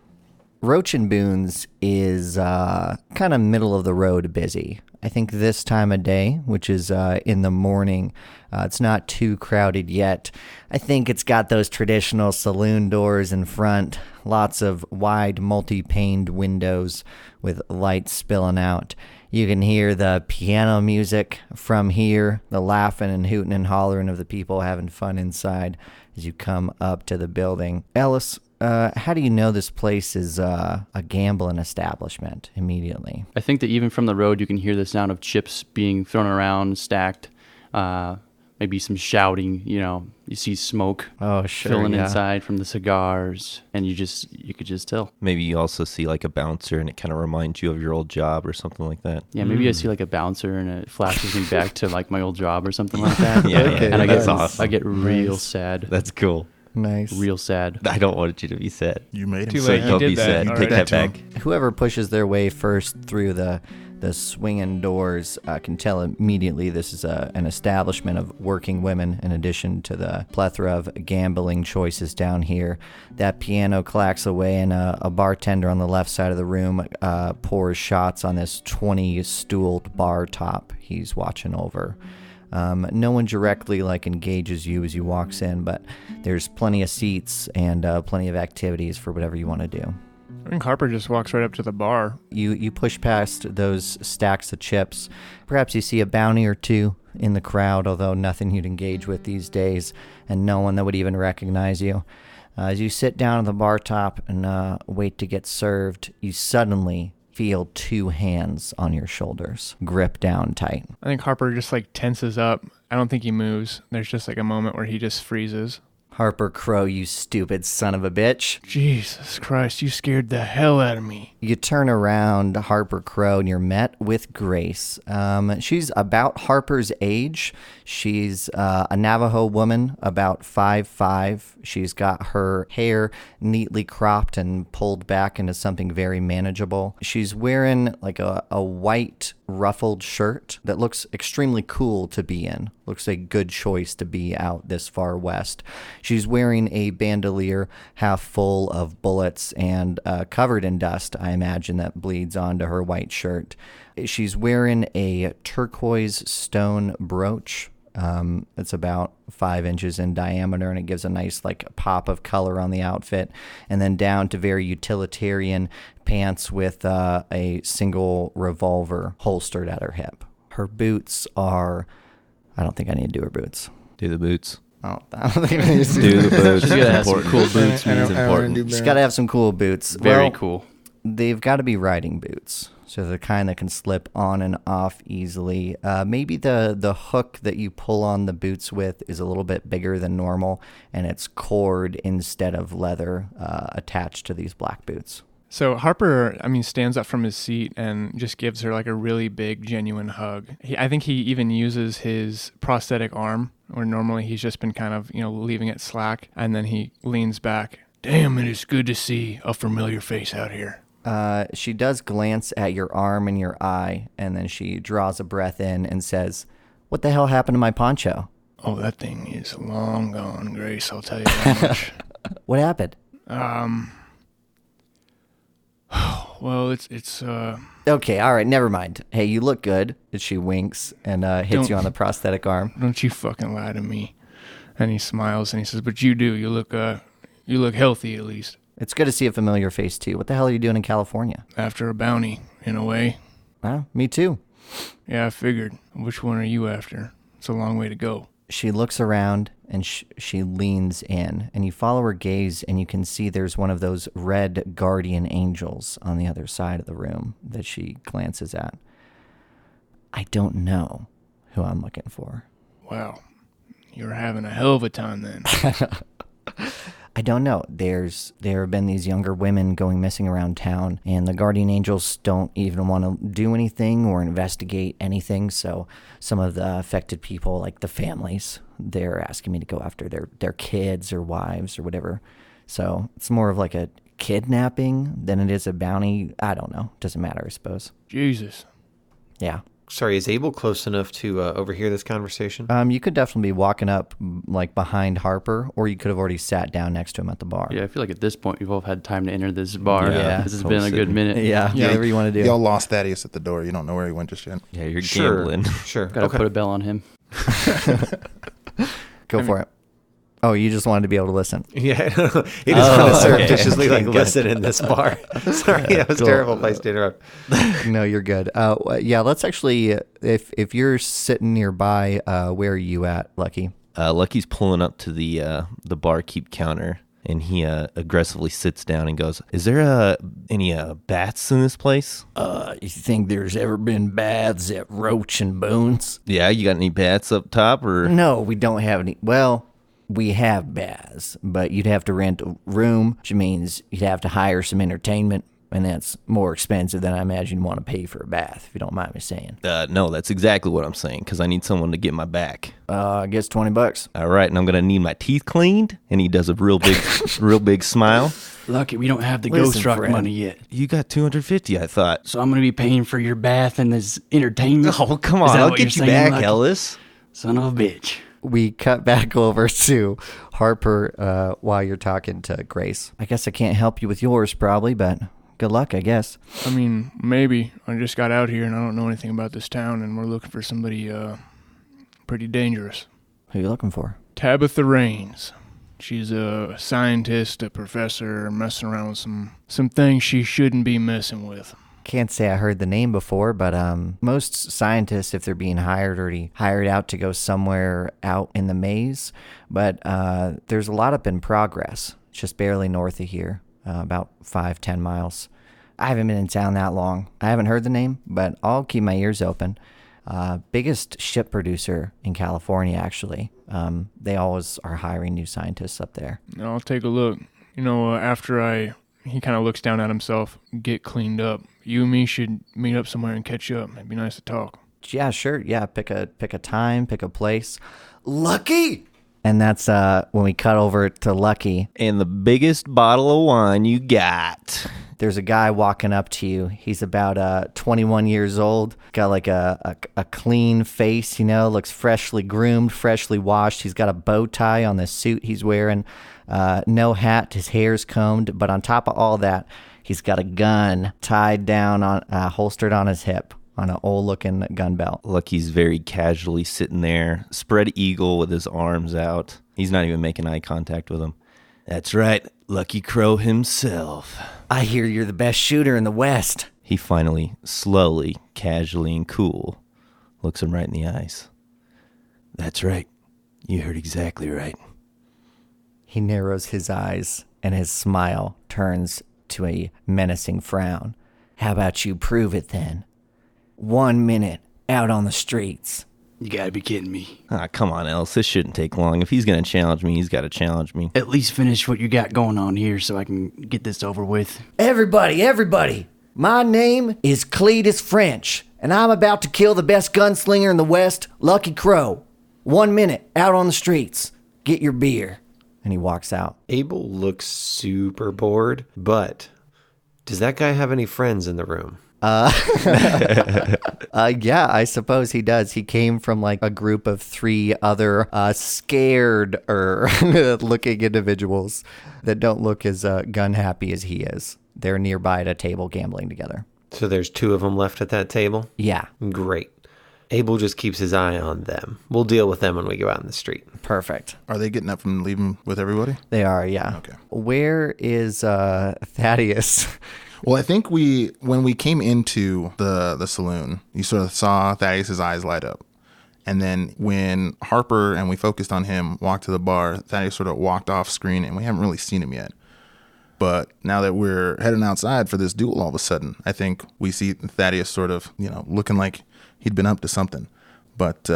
Roach and Boone's is kind of middle of the road busy. I think this time of day, which is in the morning, it's not too crowded yet. I think it's got those traditional saloon doors in front, lots of wide multi-paned windows with lights spilling out. You can hear the piano music from here, the laughing and hooting and hollering of the people having fun inside as you come up to the building. Ellis, how do you know this place is a gambling establishment immediately? I think that even from the road, you can hear the sound of chips being thrown around, stacked. Maybe some shouting. You see smoke filling inside from the cigars, and you could just tell. Maybe you also see like a bouncer and it kind of reminds you of your old job or something like that. Yeah, maybe I see like a bouncer and it flashes me back to like my old job or something like that. Yeah, Okay, and that's awesome. I get real sad. That's cool. Nice. Real sad. I don't want you to be sad. You made him Too say late. it. You Don't did be that sad. already. Take that To him. back. Whoever pushes their way first through the swinging doors can tell immediately this is an establishment of working women, in addition to the plethora of gambling choices down here. That piano clacks away, and a bartender on the left side of the room pours shots on this 20-stooled bar top he's watching over. No one directly engages you as you walks in, but there's plenty of seats and plenty of activities for whatever you want to do. I think Harper just walks right up to the bar. You push past those stacks of chips. Perhaps you see a bounty or two in the crowd, although nothing you'd engage with these days, and no one that would even recognize you. As you sit down at the bar top and wait to get served, you suddenly feel 2 hands on your shoulders, grip down tight. I think Harper just like tenses up. I don't think he moves. There's just like a moment where he just freezes. Harper Crow, you stupid son of a bitch. Jesus Christ, you scared the hell out of me. You turn around, Harper Crow, and you're met with Grace. She's about Harper's age. She's a Navajo woman, about 5'5". She's got her hair neatly cropped and pulled back into something very manageable. She's wearing like a white ruffled shirt that looks extremely cool to be in. Looks a good choice to be out this far west. She's wearing a bandolier half full of bullets and covered in dust, I imagine, that bleeds onto her white shirt. She's wearing a turquoise stone brooch. It's about 5 inches in diameter, and it gives a nice like pop of color on the outfit. And then down to very utilitarian pants with a single revolver holstered at her hip. Her boots are... I don't think I need to do her boots. Do the boots. I don't think I need to Do the boots. She's gotta have some Important. cool boots, man. It's important. She's got to have some cool boots. Very Well, cool. They've got to be riding boots, so the kind that can slip on and off easily. Maybe the hook that you pull on the boots with is a little bit bigger than normal, and it's cord instead of leather attached to these black boots. So Harper, stands up from his seat and just gives her like a really big, genuine hug. I think he even uses his prosthetic arm, where normally he's just been kind of, leaving it slack, and then he leans back. Damn, it is good to see a familiar face out here. She does glance at your arm and your eye, and then she draws a breath in and says, "What the hell happened to my poncho?" Oh, that thing is long gone, Grace, I'll tell you that much. What happened? Well, it's Okay, all right, never mind. Hey, you look good. And she winks and hits you on the prosthetic arm. don't you fucking lie to me. And he smiles and he says, but you do. You look healthy, at least. It's good to see a familiar face, too. What the hell are you doing in California? After a bounty, in a way. Well, me too. Yeah, I figured. Which one are you after? It's a long way to go. She looks around and she leans in, and you follow her gaze, and you can see there's one of those red guardian angels on the other side of the room that she glances at. I don't know who I'm looking for. Wow. You're having a hell of a time then. I don't know. There have been these younger women going missing around town, and the guardian angels don't even want to do anything or investigate anything. So some of the affected people, like the families, they're asking me to go after their kids or wives or whatever. So it's more of like a kidnapping than it is a bounty. I don't know. Doesn't matter, I suppose. Jesus. Yeah. Sorry, is Abel close enough to overhear this conversation? You could definitely be walking up like behind Harper, or you could have already sat down next to him at the bar. Yeah, I feel like at this point we've all had time to enter this bar. Yeah. This has been a good minute. Yeah. Whatever you want to do. Y'all lost Thaddeus at the door. You don't know where he went just yet. Yeah, you're Sure. gambling. Sure. Gotta put a bell on him. Go for it. Oh, you just wanted to be able to listen. Yeah, he just want to surreptitiously Okay, good. listen in this bar. Sorry, that was a terrible place to interrupt. No, you're good. Yeah, let's actually, if you're sitting nearby, where are you at, Lucky? Lucky's pulling up to the barkeep counter, and he aggressively sits down and goes, "Is there any bats in this place?" You think there's ever been baths at Roach and Boone's? Yeah, you got any bats up top, or No, we don't have any. Well, we have baths, but you'd have to rent a room, which means you'd have to hire some entertainment, and that's more expensive than I imagine you want to pay for a bath, if you don't mind me saying. No, that's exactly what I'm saying, because I need someone to get my back. I guess $20. All right, and I'm gonna need my teeth cleaned. And he does a real big smile. Lucky, we don't have the Listen, ghost truck friend. money yet. You got $250, I thought. So I'm gonna be paying for your bath and this entertainment. Oh, come Is on, that I'll what get you you're saying, back, Lucky? Ellis. Son of a bitch. We cut back over to Harper while you're talking to Grace. I guess I can't help you with yours, probably, but good luck, I guess. Maybe. I just got out here and I don't know anything about this town, and we're looking for somebody pretty dangerous. Who are you looking for? Tabitha Raines. She's a scientist, a professor, messing around with some things she shouldn't be messing with. Can't say I heard the name before, but most scientists, if they're being hired, already hired out to go somewhere out in the maze. But there's a lot up in progress. just barely north of here, about 5-10 miles. I haven't been in town that long. I haven't heard the name, but I'll keep my ears open. Biggest ship producer in California, actually. They always are hiring new scientists up there. I'll take a look. After he kind of looks down at himself, get cleaned up. You and me should meet up somewhere and catch up. It'd be nice to talk. Yeah, sure. Yeah, pick a time, pick a place. Lucky! And that's when we cut over to Lucky. And the biggest bottle of wine you got. There's a guy walking up to you. He's about 21 years old. Got like a clean face, looks freshly groomed, freshly washed. He's got a bow tie on the suit he's wearing. No hat. His hair's combed. But on top of all that, he's got a gun tied down, holstered on his hip on an old-looking gun belt. Lucky's very casually sitting there, spread eagle with his arms out. He's not even making eye contact with him. That's right, Lucky Crow himself. I hear you're the best shooter in the West. He finally, slowly, casually, and cool, looks him right in the eyes. That's right. You heard exactly right. He narrows his eyes, and his smile turns to a menacing frown. How about you prove it, then? 1 minute out on the streets. You gotta be kidding me. Come on, Ellis. This shouldn't take long. If he's going to challenge me, he's got to challenge me. At least finish what you got going on here so I can get this over with. Everybody. My name is Cletus French, and I'm about to kill the best gunslinger in the West, Lucky Crow. 1 minute out on the streets. Get your beer. And he walks out. Abel looks super bored, but does that guy have any friends in the room? Yeah, I suppose he does. He came from like a group of 3 other scared looking individuals that don't look as gun happy as he is. They're nearby at a table gambling together. So there's 2 of them left at that table? Yeah. Great. Abel just keeps his eye on them. We'll deal with them when we go out in the street. Perfect. Are they getting up and leaving with everybody? They are, yeah. Okay. Where is Thaddeus? Well, I think when we came into the saloon, you sort of saw Thaddeus' eyes light up. And then when Harper and we focused on him walked to the bar, Thaddeus sort of walked off screen and we haven't really seen him yet. But now that we're heading outside for this duel all of a sudden, I think we see Thaddeus sort of, looking like he'd been up to something, but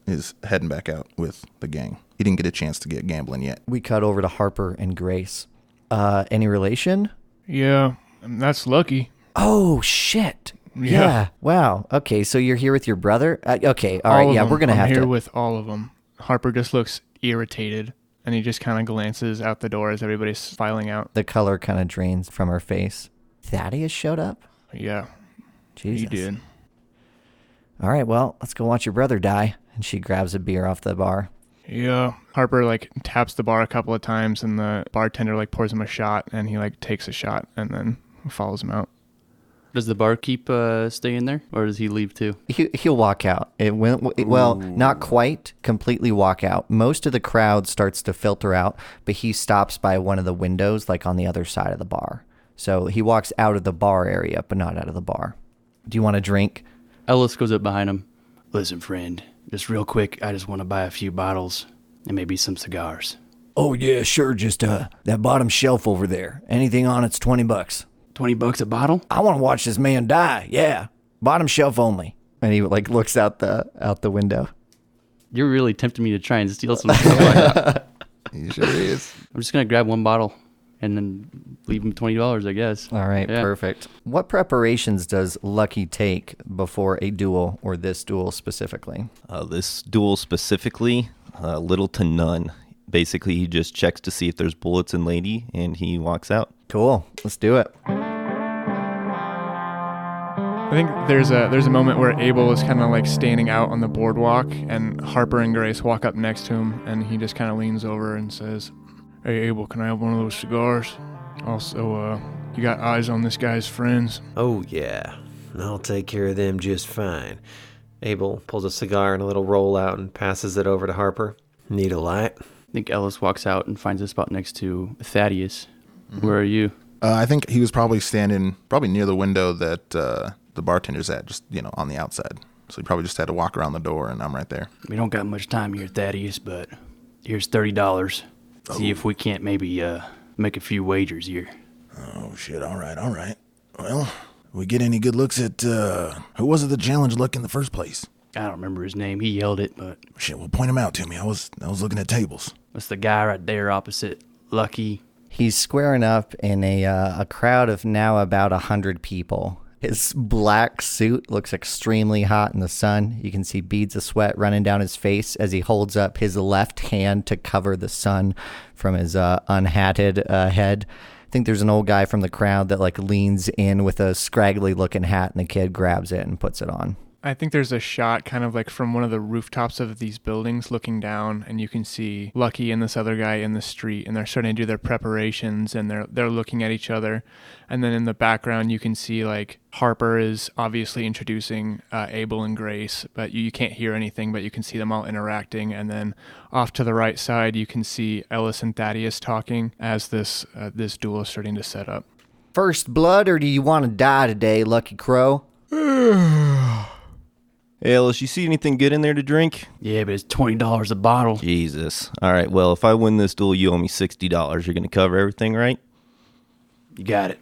is heading back out with the gang. He didn't get a chance to get gambling yet. We cut over to Harper and Grace. Any relation? Yeah, that's Lucky. Oh, shit. Yeah. Wow. Okay, so you're here with your brother? Okay, all right. Yeah, we're going to have I'm to... here with all of them. Harper just looks irritated, and he just kind of glances out the door as everybody's filing out. The color kind of drains from her face. Thaddeus showed up? Yeah, Jesus. he did. All right, well, let's go watch your brother die. And she grabs a beer off the bar. Yeah. Harper, taps the bar a couple of times, and the bartender, pours him a shot, and he, takes a shot and then follows him out. Does the barkeep stay in there, or does he leave too? He'll walk out. Not quite completely walk out. Most of the crowd starts to filter out, but he stops by one of the windows, on the other side of the bar. So he walks out of the bar area, but not out of the bar. Do you want a drink? Ellis goes up behind him. Listen, friend, just real quick, I just want to buy a few bottles and maybe some cigars. Oh, yeah, sure. Just that bottom shelf over there. Anything on it's $20. $20 a bottle? I want to watch this man die. Yeah, bottom shelf only. And he looks out the window. You're really tempting me to try and steal some stuff. He sure is. I'm just gonna grab one bottle and then leave him $20, I guess. All right, Yeah. Perfect. What preparations does Lucky take before a duel, or this duel specifically? This duel specifically, little to none. Basically, he just checks to see if there's bullets in Lady, and he walks out. Cool. Let's do it. I think there's a moment where Abel is kind of standing out on the boardwalk, and Harper and Grace walk up next to him, and he just kind of leans over and says, "Hey, Abel, can I have one of those cigars? Also, you got eyes on this guy's friends?" Oh, yeah. I'll take care of them just fine. Abel pulls a cigar and a little roll out and passes it over to Harper. Need a light? I think Ellis walks out and finds a spot next to Thaddeus. Mm-hmm. Where are you? I think he was probably standing near the window that the bartender's at, just, on the outside. So he probably just had to walk around the door, and I'm right there. We don't got much time here, Thaddeus, but here's $30. See if we can't maybe make a few wagers here. Oh, shit. All right. Well, we get any good looks at, who was it that challenged Lucky in the first place? I don't remember his name. He yelled it, but Shit, well, point him out to me. I was looking at tables. it's the guy right there opposite Lucky. He's squaring up in a crowd of now about 100 people. His black suit looks extremely hot in the sun. You can see beads of sweat running down his face as he holds up his left hand to cover the sun from his unhatted head. I think there's an old guy from the crowd that like leans in with a scraggly looking hat, and the kid grabs it and puts it on. I think there's a shot kind of like from one of the rooftops of these buildings looking down, and you can see Lucky and this other guy in the street, and they're starting to do their preparations, and they're looking at each other. And then in the background, you can see like Harper is obviously introducing Abel and Grace, but you can't hear anything, but you can see them all interacting. And then off to the right side, you can see Ellis and Thaddeus talking as this duel is starting to set up. First blood, or do you want to die today, Lucky Crow? Hey, Ellis, you see anything good in there to drink? Yeah, but it's $20 a bottle. Jesus. All right, well, if I win this duel, you owe me $60. You're going to cover everything, right? You got it.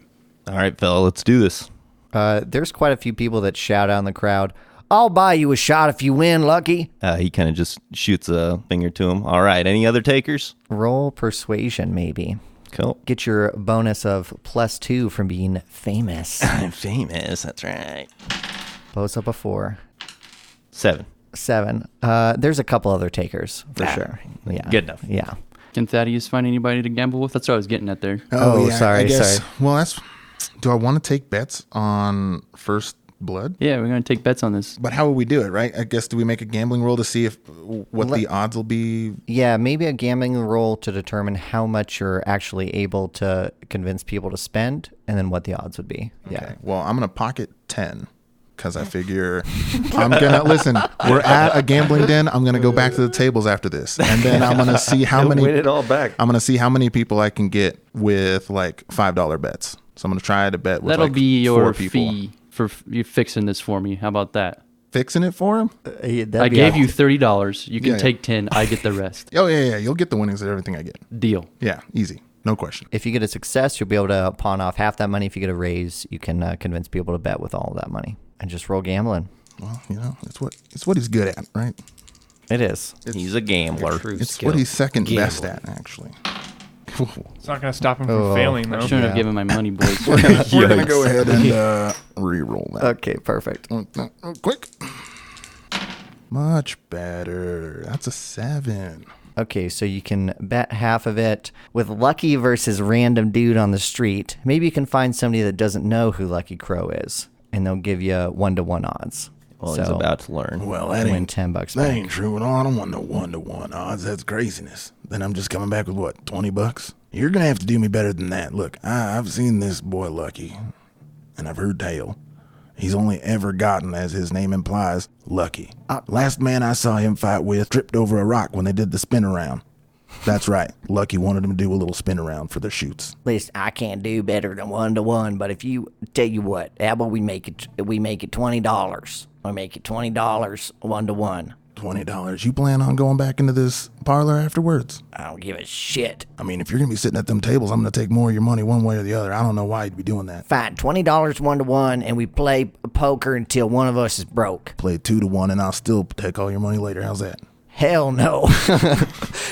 All right, fella, let's do this. There's quite a few people that shout out in the crowd, "I'll buy you a shot if you win, Lucky." He kind of just shoots a finger to him. All right, any other takers? Roll persuasion, maybe. Cool. Get your bonus of +2 from being famous. I'm famous, that's right. Blows up a 4. 7. 7. There's a couple other takers, for sure. Yeah. Good enough. Yeah. Can Thaddeus find anybody to gamble with? That's what I was getting at there. Oh, sorry, I guess, sorry. Well, do I want to take bets on first blood? Yeah, we're going to take bets on this. But how would we do it, right? I guess, do we make a gambling roll to see what the odds will be? Yeah, maybe a gambling roll to determine how much you're actually able to convince people to spend, and then what the odds would be. Yeah. Okay. Well, I'm going to pocket 10. Because I figure I'm going to, listen, we're at a gambling den. I'm going to go back to the tables after this. And then I'm going to see how many. Win it all back. I'm going to see how many people I can get with like $5 bets. So I'm going to try to bet with That'll like be 4 your people. fee for you fixing this for me. How about that? Fixing it for him? I gave you $30. You can Yeah. take 10. I get the rest. Oh, yeah. You'll get the winnings of everything I get. Deal. Yeah, easy. No question. If you get a success, you'll be able to pawn off half that money. If you get a raise, you can convince people to bet with all of that money. And just roll gambling. Well, it's what he's good at, right? It is. He's a gambler. True It's skill. what he's second best Gambling. at, actually. It's not going to stop him from Oh. failing, I though. shouldn't Yeah. have given my money, boys. We're going to go ahead and re-roll that. Okay, perfect. Quick. Much better. That's a 7. Okay, so you can bet half of it with Lucky versus random dude on the street. Maybe you can find somebody that doesn't know who Lucky Crow is, and they'll give you 1-to-1 odds. Well, he's about to learn. Well, win $10 that back. ain't true at all. I don't want no 1-to-1 odds. That's craziness. Then I'm just coming back with what, $20? You're gonna have to do me better than that. Look, I've seen this boy Lucky, and I've heard tale. He's only ever gotten, as his name implies, lucky. Last man I saw him fight with tripped over a rock when they did the spin around. That's right. Lucky wanted him to do a little spin around for their shoots. Listen, I can't do better than 1-to-1, but if you tell you what, Abel, we make it $20. We make it $20 1-to-1. $20. You plan on going back into this parlor afterwards? I don't give a shit. I mean, if you're gonna be sitting at them tables, I'm gonna take more of your money one way or the other. I don't know why you'd be doing that. Fine, $20 1-to-1, and we play poker until one of us is broke. Play 2-to-1, and I'll still take all your money later. How's that? Hell no.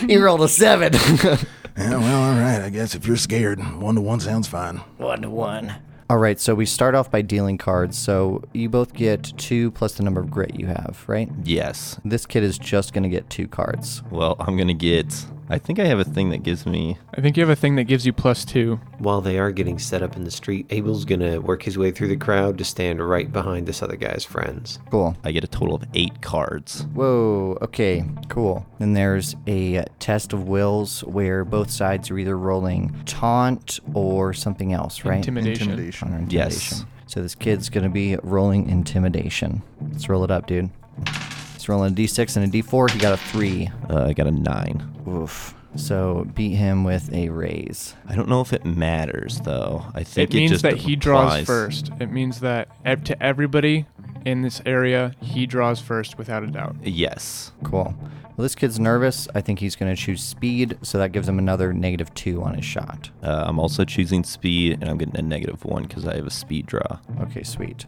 You rolled a 7. Yeah, well, all right. I guess if you're scared, 1-to-1 sounds fine. 1-to-1. All right, so we start off by dealing cards. So you both get 2 plus the number of grit you have, right? Yes. This kid is just going to get 2 cards. Well, I'm going to get... I think I have a thing that gives me... I think you have a thing that gives you +2. While they are getting set up in the street, Abel's going to work his way through the crowd to stand right behind this other guy's friends. Cool. I get a total of 8 cards. Whoa, okay, cool. Then there's a test of wills where both sides are either rolling taunt or something else, right? Intimidation. Intimidation. Or intimidation. Yes. So this kid's going to be rolling intimidation. Let's roll it up, dude. He's rolling a d6 and a d4. He got a 3. I got a 9. Oof. So beat him with a raise. I don't know if it matters, though. I think It means just that he draws applies. first. It means that to everybody, in this area, he draws first without a doubt. Yes. Cool. Well, this kid's nervous. I think he's going to choose speed, so that gives him another -2 on his shot. I'm also choosing speed, and I'm getting a -1 because I have a speed draw. Okay, sweet.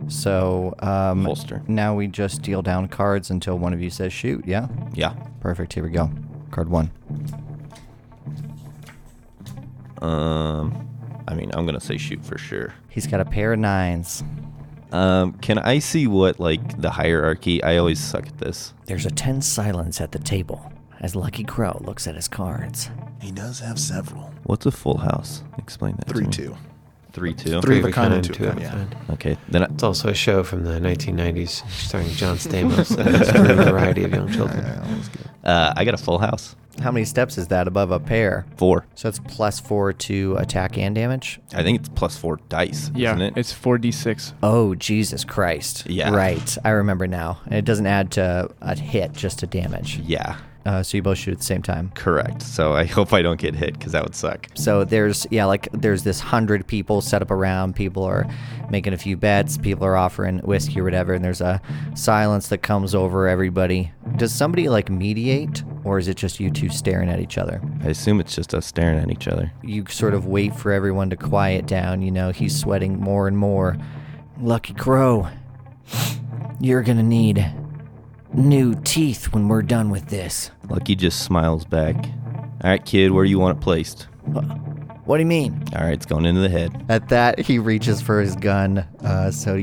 So Holster. now we just deal down cards until one of you says shoot, yeah? Yeah. Perfect. Here we go. Card 1. I mean, I'm going to say shoot for sure. He's got a pair of 9s. Can I see what, like, the hierarchy? I always suck at this. There's a tense silence at the table as Lucky Crow looks at his cards. He does have several. What's a full house? Explain that to me. 3-2. 3-2? Three of a kind and two two of of a a kind. Okay. Then It's also a show from the 1990s starring John Stamos and a variety of young children. I got a full house. How many steps is that above a pair? 4. So it's +4 to attack and damage? I think it's +4 dice, Yeah, isn't it? it's 4d6. Oh, Jesus Christ. Yeah. Right. I remember now. And it doesn't add to a hit, just to damage. Yeah, So you both shoot at the same time. correct. So I hope I don't get hit because that would suck. So there's this 100 people set up around. People are making a few bets. People are offering whiskey or whatever. And there's a silence that comes over everybody. Does somebody like mediate, or is it just you two staring at each other? I assume it's just us staring at each other. You sort of wait for everyone to quiet down. You know, he's sweating more and more. Lucky Crow, you're gonna need new teeth when we're done with this. Lucky just smiles back. All right, kid, where do you want it placed? What do you mean? All right, it's going into the head. At that, he reaches for his gun. So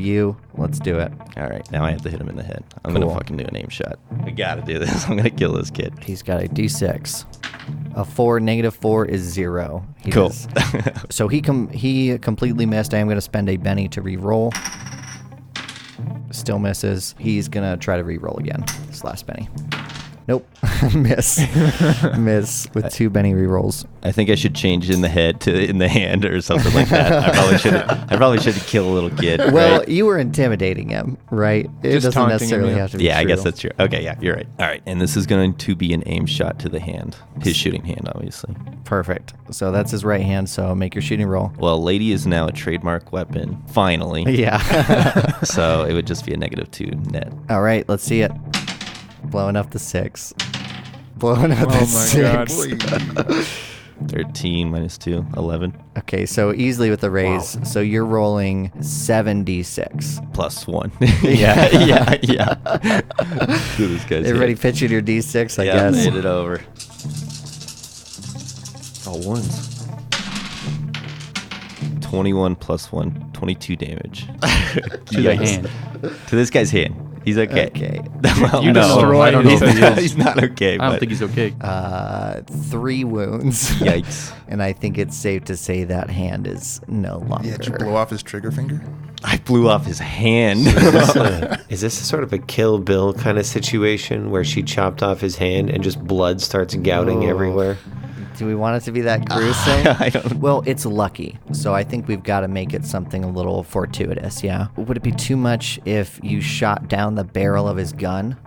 let's do it. All right, now I have to hit him in the head. I'm going Cool. to fucking do an aim shot. We got to do this. I'm going to kill this kid. He's got a D6. A 4, -4 is 0. He Cool. does- So he completely missed. I am going to spend a Benny to re-roll. Still misses. He's going to try to re-roll again. This last Benny. Nope. Miss. Miss with 2 Benny re-rolls. I think I should change in the head to in the hand or something like that. I probably should kill a little kid. Well, right? you were intimidating him, right? It Just doesn't taunting him, necessarily yeah. have to be Yeah, I true. guess that's true. Okay, yeah, you're right. All right, and this is going to be an aim shot to the hand. His shooting hand, obviously. Perfect. So that's his right hand, so make your shooting roll. Well, lady is now a trademark weapon, finally. Yeah. So it would just be a -2 net. All right, let's see it. Blowing up the 6. Blowing up the my 6. God. 13 minus 2, 11. Okay, so easily with the raise. So you're rolling 7d6. Plus 1. yeah. So this guy's Everybody hit. pitching your d6, I Yeah, guess. made it over. Oh, ones. 21 plus 1, 22 damage. To the hand. To this guy's hand. He's okay. Okay. Well, You no, destroy I don't know his if hand. he's not okay. I don't but think he's okay. 3 wounds. Yikes. And I think it's safe to say that hand is no longer. Yeah, did you blow off his trigger finger? I blew off his hand. Is this a sort of a Kill Bill kind of situation where she chopped off his hand and just blood starts gouting Oh. everywhere? Do we want it to be that gruesome? I don't. Well, it's Lucky, so I think we've got to make it something a little fortuitous, yeah? Would it be too much if you shot down the barrel of his gun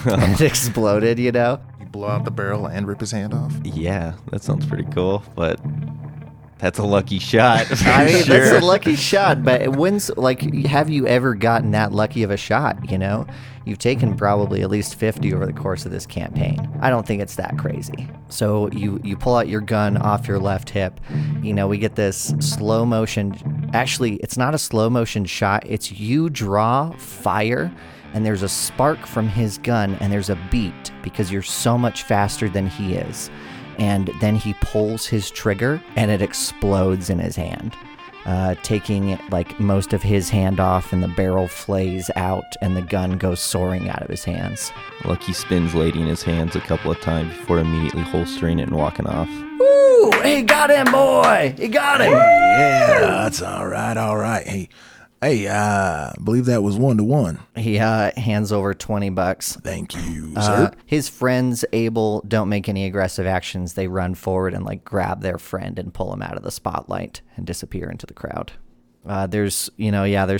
and it exploded, you know? You blow out the barrel and rip his hand off? Yeah, that sounds pretty cool, but that's a lucky shot. for I mean, sure. that's a lucky shot, but when's, like, have you ever gotten that lucky of a shot, you know? You've taken probably at least 50 over the course of this campaign. I don't think it's that crazy. So you pull out your gun off your left hip. You know, we get this slow motion. Actually, it's not a slow motion shot. It's you draw fire, and there's a spark from his gun, and there's a beat because you're so much faster than he is. And then he pulls his trigger, and it explodes in his hand. Taking like most of his hand off, and the barrel flays out and the gun goes soaring out of his hands. Lucky spins lady in his hands a couple of times before immediately holstering it and walking off. Woo! He got him, boy! He got him! Yeah, that's all right, all right. Hey, I believe that was 1-to-1. He hands over $20. Thank you, sir. His friends, Abel, don't make any aggressive actions. They run forward and like grab their friend and pull him out of the spotlight and disappear into the crowd. There's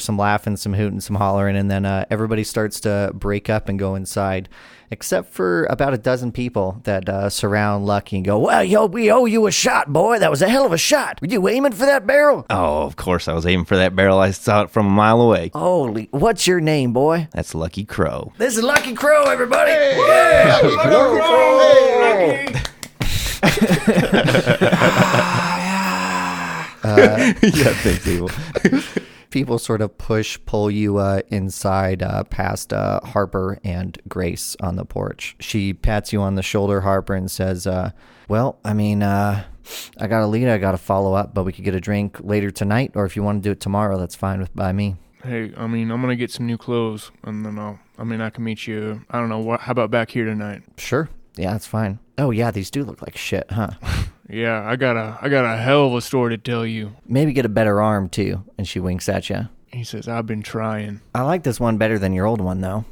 some laughing, some hooting, some hollering, and then everybody starts to break up and go inside, except for about a dozen people that surround Lucky and go, "Well, yo, we owe you a shot, boy. That was a hell of a shot. Were you aiming for that barrel?" Oh, of course I was aiming for that barrel. I saw it from a mile away. Holy, what's your name, boy? That's Lucky Crow. This is Lucky Crow, everybody. Yeah, thanks, Abel. People sort of pull you inside past Harper and Grace on the porch. She pats you on the shoulder, Harper, and says, well, I mean, I got a lead. I got to follow up, but we could get a drink later tonight, or if you want to do it tomorrow, that's fine by me. Hey, I mean, I'm going to get some new clothes, and then I can meet you, I don't know, how about back here tonight? Sure. Yeah, that's fine. Oh, yeah, these do look like shit, huh? Yeah, I got a hell of a story to tell you. Maybe get a better arm, too. And she winks at you. He says, I've been trying. I like this one better than your old one, though.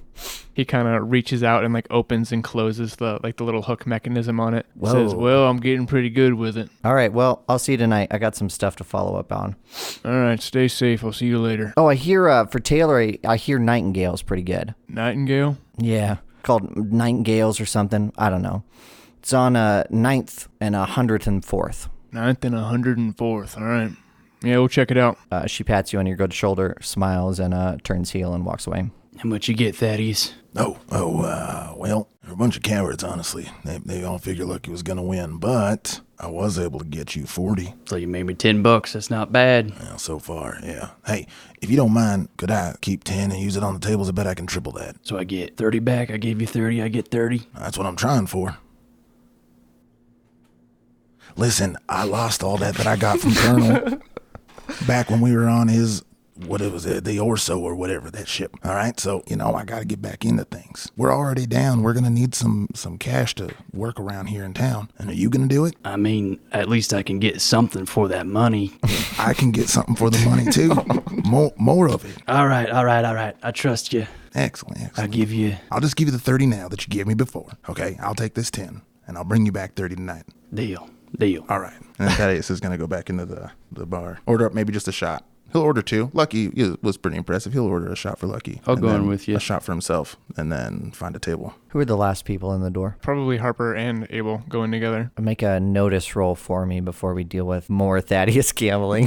He kind of reaches out and opens and closes the little hook mechanism on it. Whoa. Says, well, I'm getting pretty good with it. All right, well, I'll see you tonight. I got some stuff to follow up on. All right, stay safe. I'll see you later. Oh, I hear, for Taylor, I hear Nightingale's pretty good. Nightingale? Yeah, called Nightingales or something. I don't know. It's on 9th and 104th. 9th and 104th. All right. Yeah, we'll check it out. She pats you on your good shoulder, smiles, and turns heel and walks away. How much you get, Thaddeus? Well, they're a bunch of cowards, honestly. They all figured Lucky was going to win, but I was able to get you 40. So you made me $10. That's not bad. Well, so far, yeah. Hey, if you don't mind, could I keep 10 and use it on the tables? I bet I can triple that. So I get 30 back. I gave you 30. I get 30. That's what I'm trying for. Listen, I lost all that I got from Colonel back when we were on his, the Orso or whatever, that ship. All right, so, I got to get back into things. We're already down. We're going to need some cash to work around here in town. And are you going to do it? I mean, at least I can get something for that money. I can get something for the money, too. More of it. All right. I trust you. Excellent. I'll just give you the 30 now that you gave me before. Okay, I'll take this 10, and I'll bring you back 30 tonight. Deal. All right. And Thaddeus is going to go back into the bar. Order up maybe just a shot. He'll order 2. Lucky was pretty impressive. He'll order a shot for Lucky. I'll go in with you. A shot for himself, and then find a table. Who are the last people in the door? Probably Harper and Abel going together. Make a notice roll for me before we deal with more Thaddeus gambling.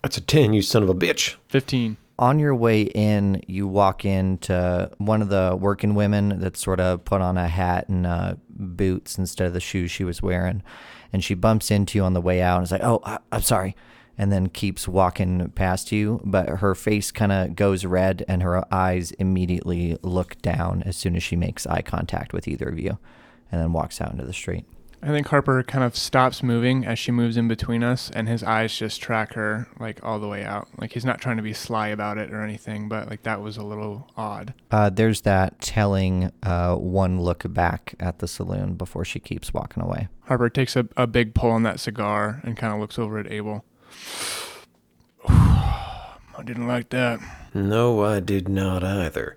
That's a 10, you son of a bitch. 15. On your way in, you walk into one of the working women that sort of put on a hat and boots instead of the shoes she was wearing. And she bumps into you on the way out and is like, "Oh, I'm sorry," and then keeps walking past you. But her face kind of goes red and her eyes immediately look down as soon as she makes eye contact with either of you, and then walks out into the street. I think Harper kind of stops moving as she moves in between us, and his eyes just track her all the way out. He's not trying to be sly about it or anything, but that was a little odd. There's that telling one look back at the saloon before she keeps walking away. Harper takes a big pull on that cigar and kind of looks over at Abel. I didn't like that. No, I did not either.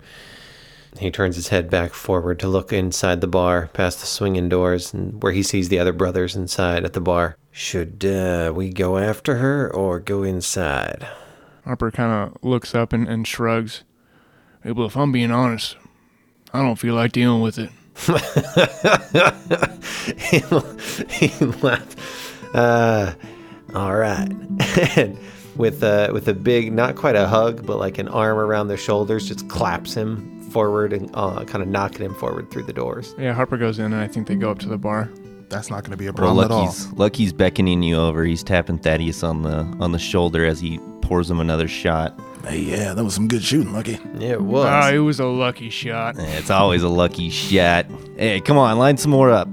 He turns his head back forward to look inside the bar, past the swinging doors, and where he sees the other brothers inside at the bar. Should we go after her or go inside? Harper kind of looks up and shrugs. Abel, if I'm being honest, I don't feel like dealing with it. He laughed. All right. And with a big, not quite a hug, but an arm around their shoulders, just claps him forward and kind of knocking him forward through the doors. Yeah, Harper goes in and I think they go up to the bar. That's not going to be a problem at all. Lucky's beckoning you over. He's tapping Thaddeus on the shoulder as he pours him another shot. Hey, yeah, that was some good shooting, Lucky. Yeah, it was. It was a lucky shot. It's always a lucky shot. Hey, come on, line some more up.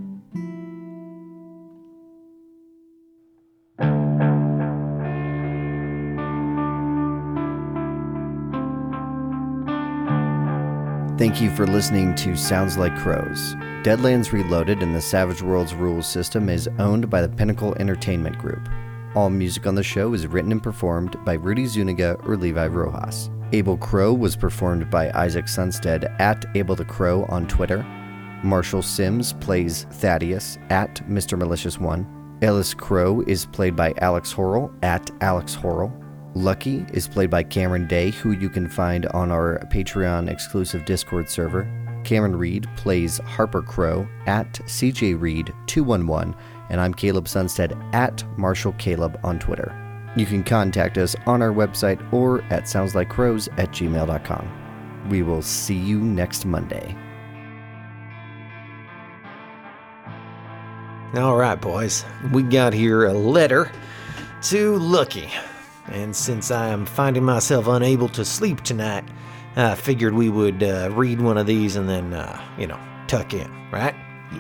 Thank you for listening to Sounds Like Crows. Deadlands Reloaded and the Savage Worlds rules system is owned by the Pinnacle Entertainment Group. All music on the show is written and performed by Rudy Zuniga or Levi Rojas. Abel Crow was performed by Isaac Sunstead at Abel the Crow on Twitter. Marshall Sims plays Thaddeus at Mr. Malicious One. Ellis Crow is played by Alex Horrell at Alex Horrell. Lucky is played by Cameron Day, who you can find on our Patreon exclusive Discord server. Cameron Reed plays Harper Crow at CJ Reed 211, and I'm Caleb Sunstead at Marshall Caleb on Twitter. You can contact us on our website or at soundslikecrows@gmail.com. We will see you next Monday. All right, boys. We got here a letter to Lucky. And since I am finding myself unable to sleep tonight, I figured we would read one of these and then, tuck in, right?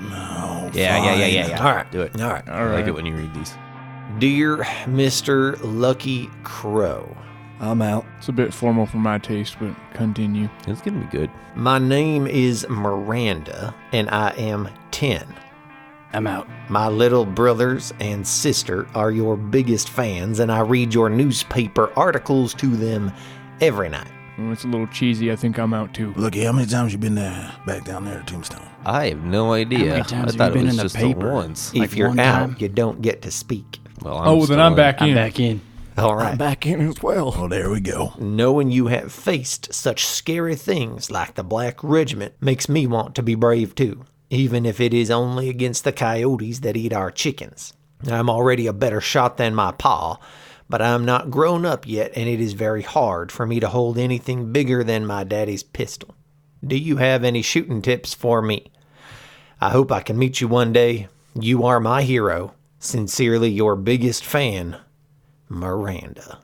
No, Yeah. All right. Do it. All right. I like it when you read these. Dear Mr. Lucky Crow, I'm out. It's a bit formal for my taste, but continue. It's going to be good. my name is Miranda, and I am 10. I'm out. My little brothers and sister are your biggest fans, and I read your newspaper articles to them every night. Well, it's a little cheesy. I think I'm out too. Look, how many times you been there, back down there at Tombstone? I have no idea. many times I have thought you it been was in the just paper? the once. Like If you're one out, time? you don't get to speak. Well, Oh, then I'm back I'm in. back in. All right. Back in as well. Well, there we go. Knowing you have faced such scary things like the Black Regiment makes me want to be brave too, even if it is only against the coyotes that eat our chickens. I'm already a better shot than my pa, but I'm not grown up yet, and it is very hard for me to hold anything bigger than my daddy's pistol. Do you have any shooting tips for me? I hope I can meet you one day. You are my hero. Sincerely, your biggest fan, Miranda.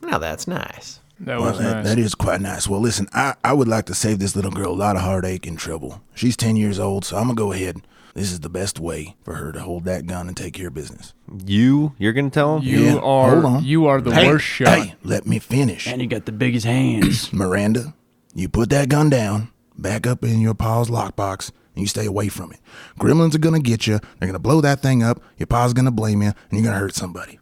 Now that's nice. That Well, was nice. that is quite nice. Well, listen, I would like to save this little girl a lot of heartache and trouble. She's 10 years old, so I'm going to go ahead. This is the best way for her to hold that gun and take care of business. You're going to tell him? Yeah, hold on. You are the Hey, worst shot. Hey, let me finish. And you got the biggest hands. Miranda, you put that gun down, back up in your pa's lockbox, and you stay away from it. Gremlins are going to get you. They're going to blow that thing up. Your pa's going to blame you, and you're going to hurt somebody.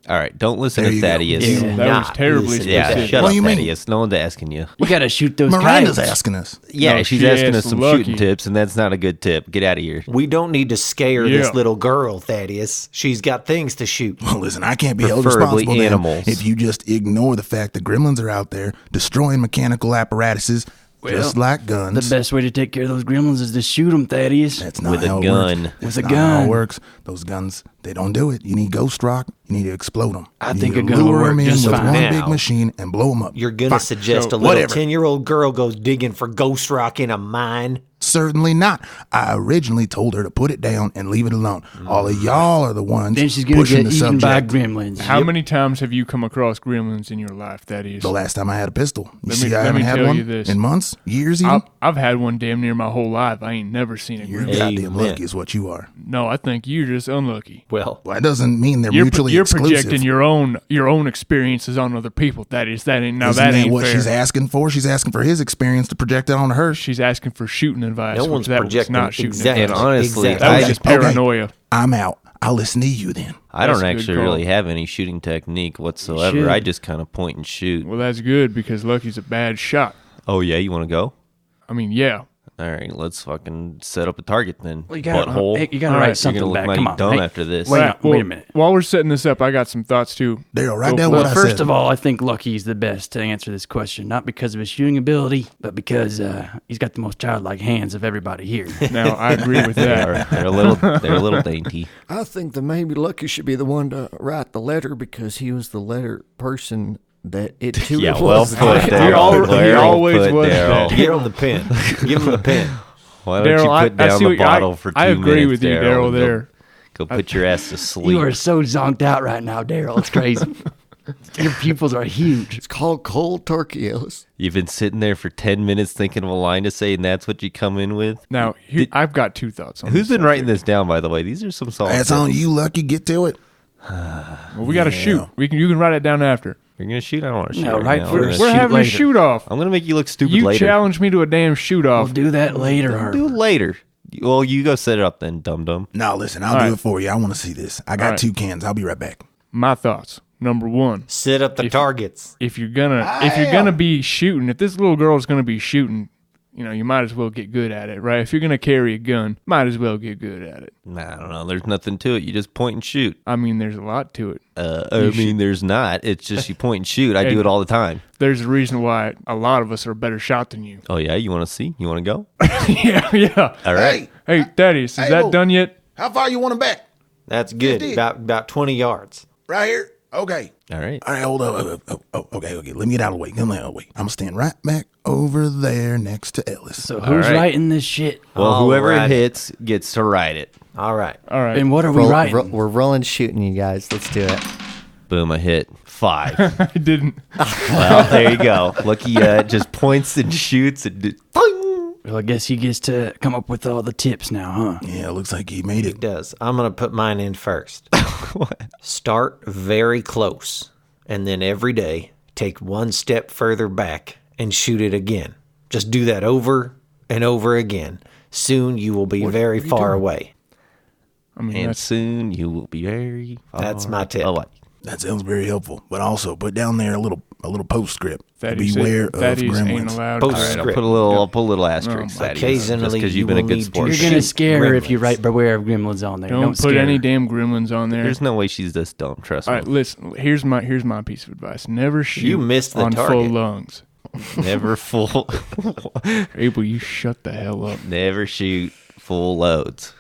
All right, don't listen There to you go. Thaddeus. Yeah. That was Not terribly listen. Yeah, specific. shut What up, do you mean? Thaddeus. No one's asking you. You gotta shoot those Miranda's coyotes. asking us. Yeah, No, she's she asking asked us some Lucky. shooting tips, and that's not a good tip. Get out of here. We don't need to scare Yeah. this little girl, Thaddeus. She's got things to shoot. Well, listen, I can't be held Preferably responsible then animals. if you just ignore the fact that gremlins are out there destroying mechanical apparatuses just like guns. The best way to take care of those gremlins is to shoot them, Thaddeus. That's not With a how it gun. works. With That's a not how it gun. works. Those guns, they don't do it. You need ghost rock. You need to explode them. I you think need a to gun will lure work 'em in just with fine. one Now, big machine and blow them up. You're going to Fine. suggest So, a little whatever. 10-year-old girl goes digging for ghost rock in a mine? Certainly not. I originally told her to put it down and leave it alone. All of y'all are the ones Then she's gonna pushing get the eaten by subject. gremlins. How many times have you come across gremlins in your life, Thaddeus? The last time I had a pistol. You Let see, me- I let haven't me had tell one you this. in months, years even. I've had one damn near my whole life. I ain't never seen a You're gremlin. goddamn Amen. lucky is what you are. No, I think you're just unlucky. Well, Well, that doesn't mean they're You're mutually you're exclusive. projecting your own experiences on other people. That ain't Isn't that that ain't what fair. she's asking for? She's asking for his experience to project it on her. She's asking for shooting advice. no which one's that was projecting not shooting exactly. advice. And honestly, exactly. That was I- just okay. paranoia. I'm out. I'll listen to you then. I That's don't a good actually call. really have any shooting technique whatsoever. should. I just kind of point and shoot. Well, that's good because Lucky's a bad shot. Oh, yeah? You want to go? I mean, yeah. All right, let's fucking set up a target then. Well, you gotta, Butthole. hey, you gotta All write right. You're something going to look back. mighty Come on. dumb Hey, after this. Wait, Well, wait a minute. While we're setting this up, I got some thoughts too. Daryl, write Go down for what it. I First said. of all, I think Lucky's the best to answer this question, not because of his shooting ability, but because he's got the most childlike hands of everybody here. Now, I agree with that. They're a little dainty. I think that maybe Lucky should be the one to write the letter because he was the letter person that it too Yeah, well was. put, He Daryl. always Well put, was Daryl. that. Give him the pen. Give him the pen. Why don't you Daryl, put down the bottle for 2 I agree minutes, with you, Daryl, Daryl. and There, Go put your ass to sleep. You are so zonked out right now, Daryl. It's crazy. Your pupils are huge. It's called cold turkey, Ellis. You've been sitting there for 10 minutes thinking of a line to say, and that's what you come in with? now I've got two thoughts on Who's this been writing this down, by the way? These are some solid That's on tips. you, Lucky. Get to it. Well, we got to shoot. You can write it down after. You're going to shoot? I don't want to shoot No, right right now. first. We're Shoot having later. a shoot off. I'm going to make you look stupid You later. challenged me to a damn shoot We'll off. do that later, Harper. Do it later. Well, you go set it up then, dum-dum. No, listen, I'll All do right. it for you. I want to see this. I got All right. 2 cans. I'll be right back. My thoughts. Number one, Set up the targets. if you're gonna be shooting, if this little girl is gonna be shooting, you might as well get good at it, right? If you're going to carry a gun, might as well get good at it. Nah, I don't know. There's nothing to it. You just point and shoot. I mean, there's a lot to it. There's not. It's just you point and shoot. I do it all the time. There's a reason why a lot of us are a better shot than you. Oh, yeah? You want to see? You want to go? Yeah. All right. Hey, Thaddeus, is that done yet? How far you want him back? That's good. 50. About 20 yards. Right here? Okay. All right. All right, hold up. Okay. Let me get out of the way. I'm going to stand right back over there next to Ellis. So who's right. writing this shit? Well, whoever Alrighty. it hits gets to write it. All right. All right. And what are we writing? We're rolling shooting, you guys. Let's do it. Boom, I hit 5. I didn't. Well, there you go. Lucky just points and shoots and Well, I guess he gets to come up with all the tips now, huh? Yeah, looks like he made It it. does. I'm going to put mine in first. Start very close, and then every day take one step further back and shoot it again. Just do that over and over again. Soon you will be very far away. I mean, and that's soon you will be very far That's my tip. away. That sounds very helpful. But also put down there a little postscript. Thaddeus. Beware of Thaddeus ain't gremlins. allowed. Post- to write. I'll Script. put a little asterisk. Oh, Thaddeus, occasionally just because you you've been a will good need to sport. You're shoot gonna scare her if you gremlins. write "Beware of Gremlins" on there. Don't put scare any her. damn gremlins on there. There's no way she's this dumb. Trust All me. right, listen. Here's my piece of advice. Never shoot missed the on full target. lungs. Never full. Abel, you shut the hell up. Never shoot full loads.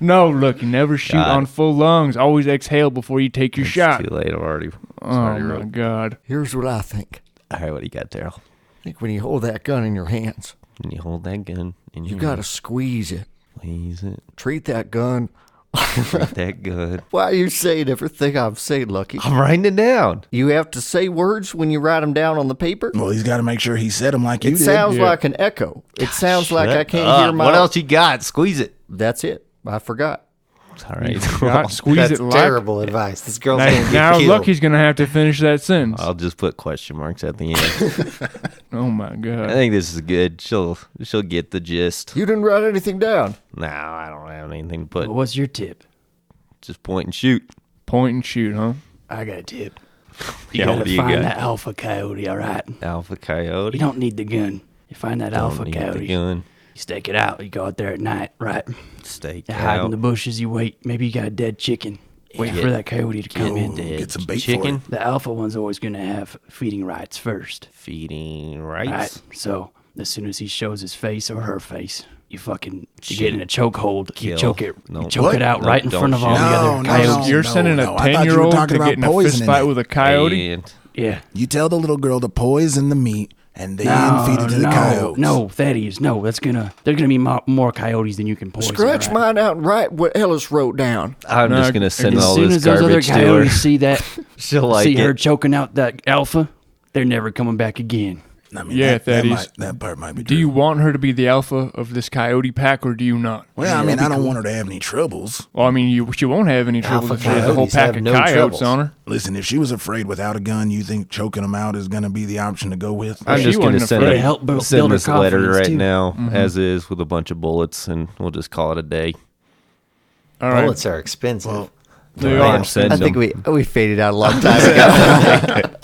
No, look, you never shoot Got it. on full lungs. Always exhale before you take your shot. Too late. I've already. Oh my God. Here's what I think. All right, what do you got, Daryl? I think when you hold that gun in your hands, When you hold that gun in you your got to hand, squeeze it. squeeze it. Treat that gun. That good. Why are you saying everything I'm saying, Lucky? I'm writing it down. You have to say words when you write them down on the paper? Well, he's got to make sure he said them like you It did. sounds Yeah. like an echo. It sounds like I Shut can't up. hear my... What else you got? Squeeze it. That's it. I forgot. All right. God, squeeze That's it like... terrible advice. This girl's going to get Now killed. Lucky's going to have to finish that sentence. I'll just put question marks at the end. Oh my I God. think this is good. She'll get the gist. You didn't write anything down. No, I don't have anything to put. Well, what's your tip? Just point and shoot. Point and shoot, huh? I got a tip. Yeah, gotta what do you find got? that alpha coyote, all right? Alpha coyote. You don't need the gun. You find that alpha Don't need coyote. the gun. You stake it out. You go out there at night, right? Stake You hide in out. the bushes. You wait. Maybe you got a dead chicken. Wait for that coyote to come in. Get some bait Chicken for it. The alpha one's always going to have feeding rights first. feeding Right? rights. So as soon as he shows his face or her face, you get in a chokehold. You Kill. choke it. No. You choke What? it out No, right in don't front of all shoot. the No, other no, coyotes. You're no, sending no. a I thought you were 10-year-old talking to about get in a fist poisoning fight it. with a coyote? And Yeah. You tell the little girl to poison the meat and then No, feed it to the coyotes. no, Thaddeus, no. There's gonna be more coyotes than you can poison. Scratch all right? mine out and write what Ellis wrote down. I'm No, just gonna send As all soon this as those other garbage to her. coyotes see that, She'll like see her it. choking out that alpha, they're never coming back again. I mean, Yeah, that is. that part might be Do true. you want her to be the alpha of this coyote pack, or do you not? Well, I mean, I don't want her to have any troubles. Well, I mean, she won't have any trouble Alpha if she has a whole coyotes pack have of no coyotes troubles. on her. Listen, if she was afraid without a gun, you think choking them out is going to be the option to go with? I I'm She just gonna wasn't send, afraid. It helped build send her this letter confidence, right too. now, as is, with a bunch of bullets, and we'll just call it a day. All right. Bullets are expensive. They I are. am sending I think them. we faded out a long time ago.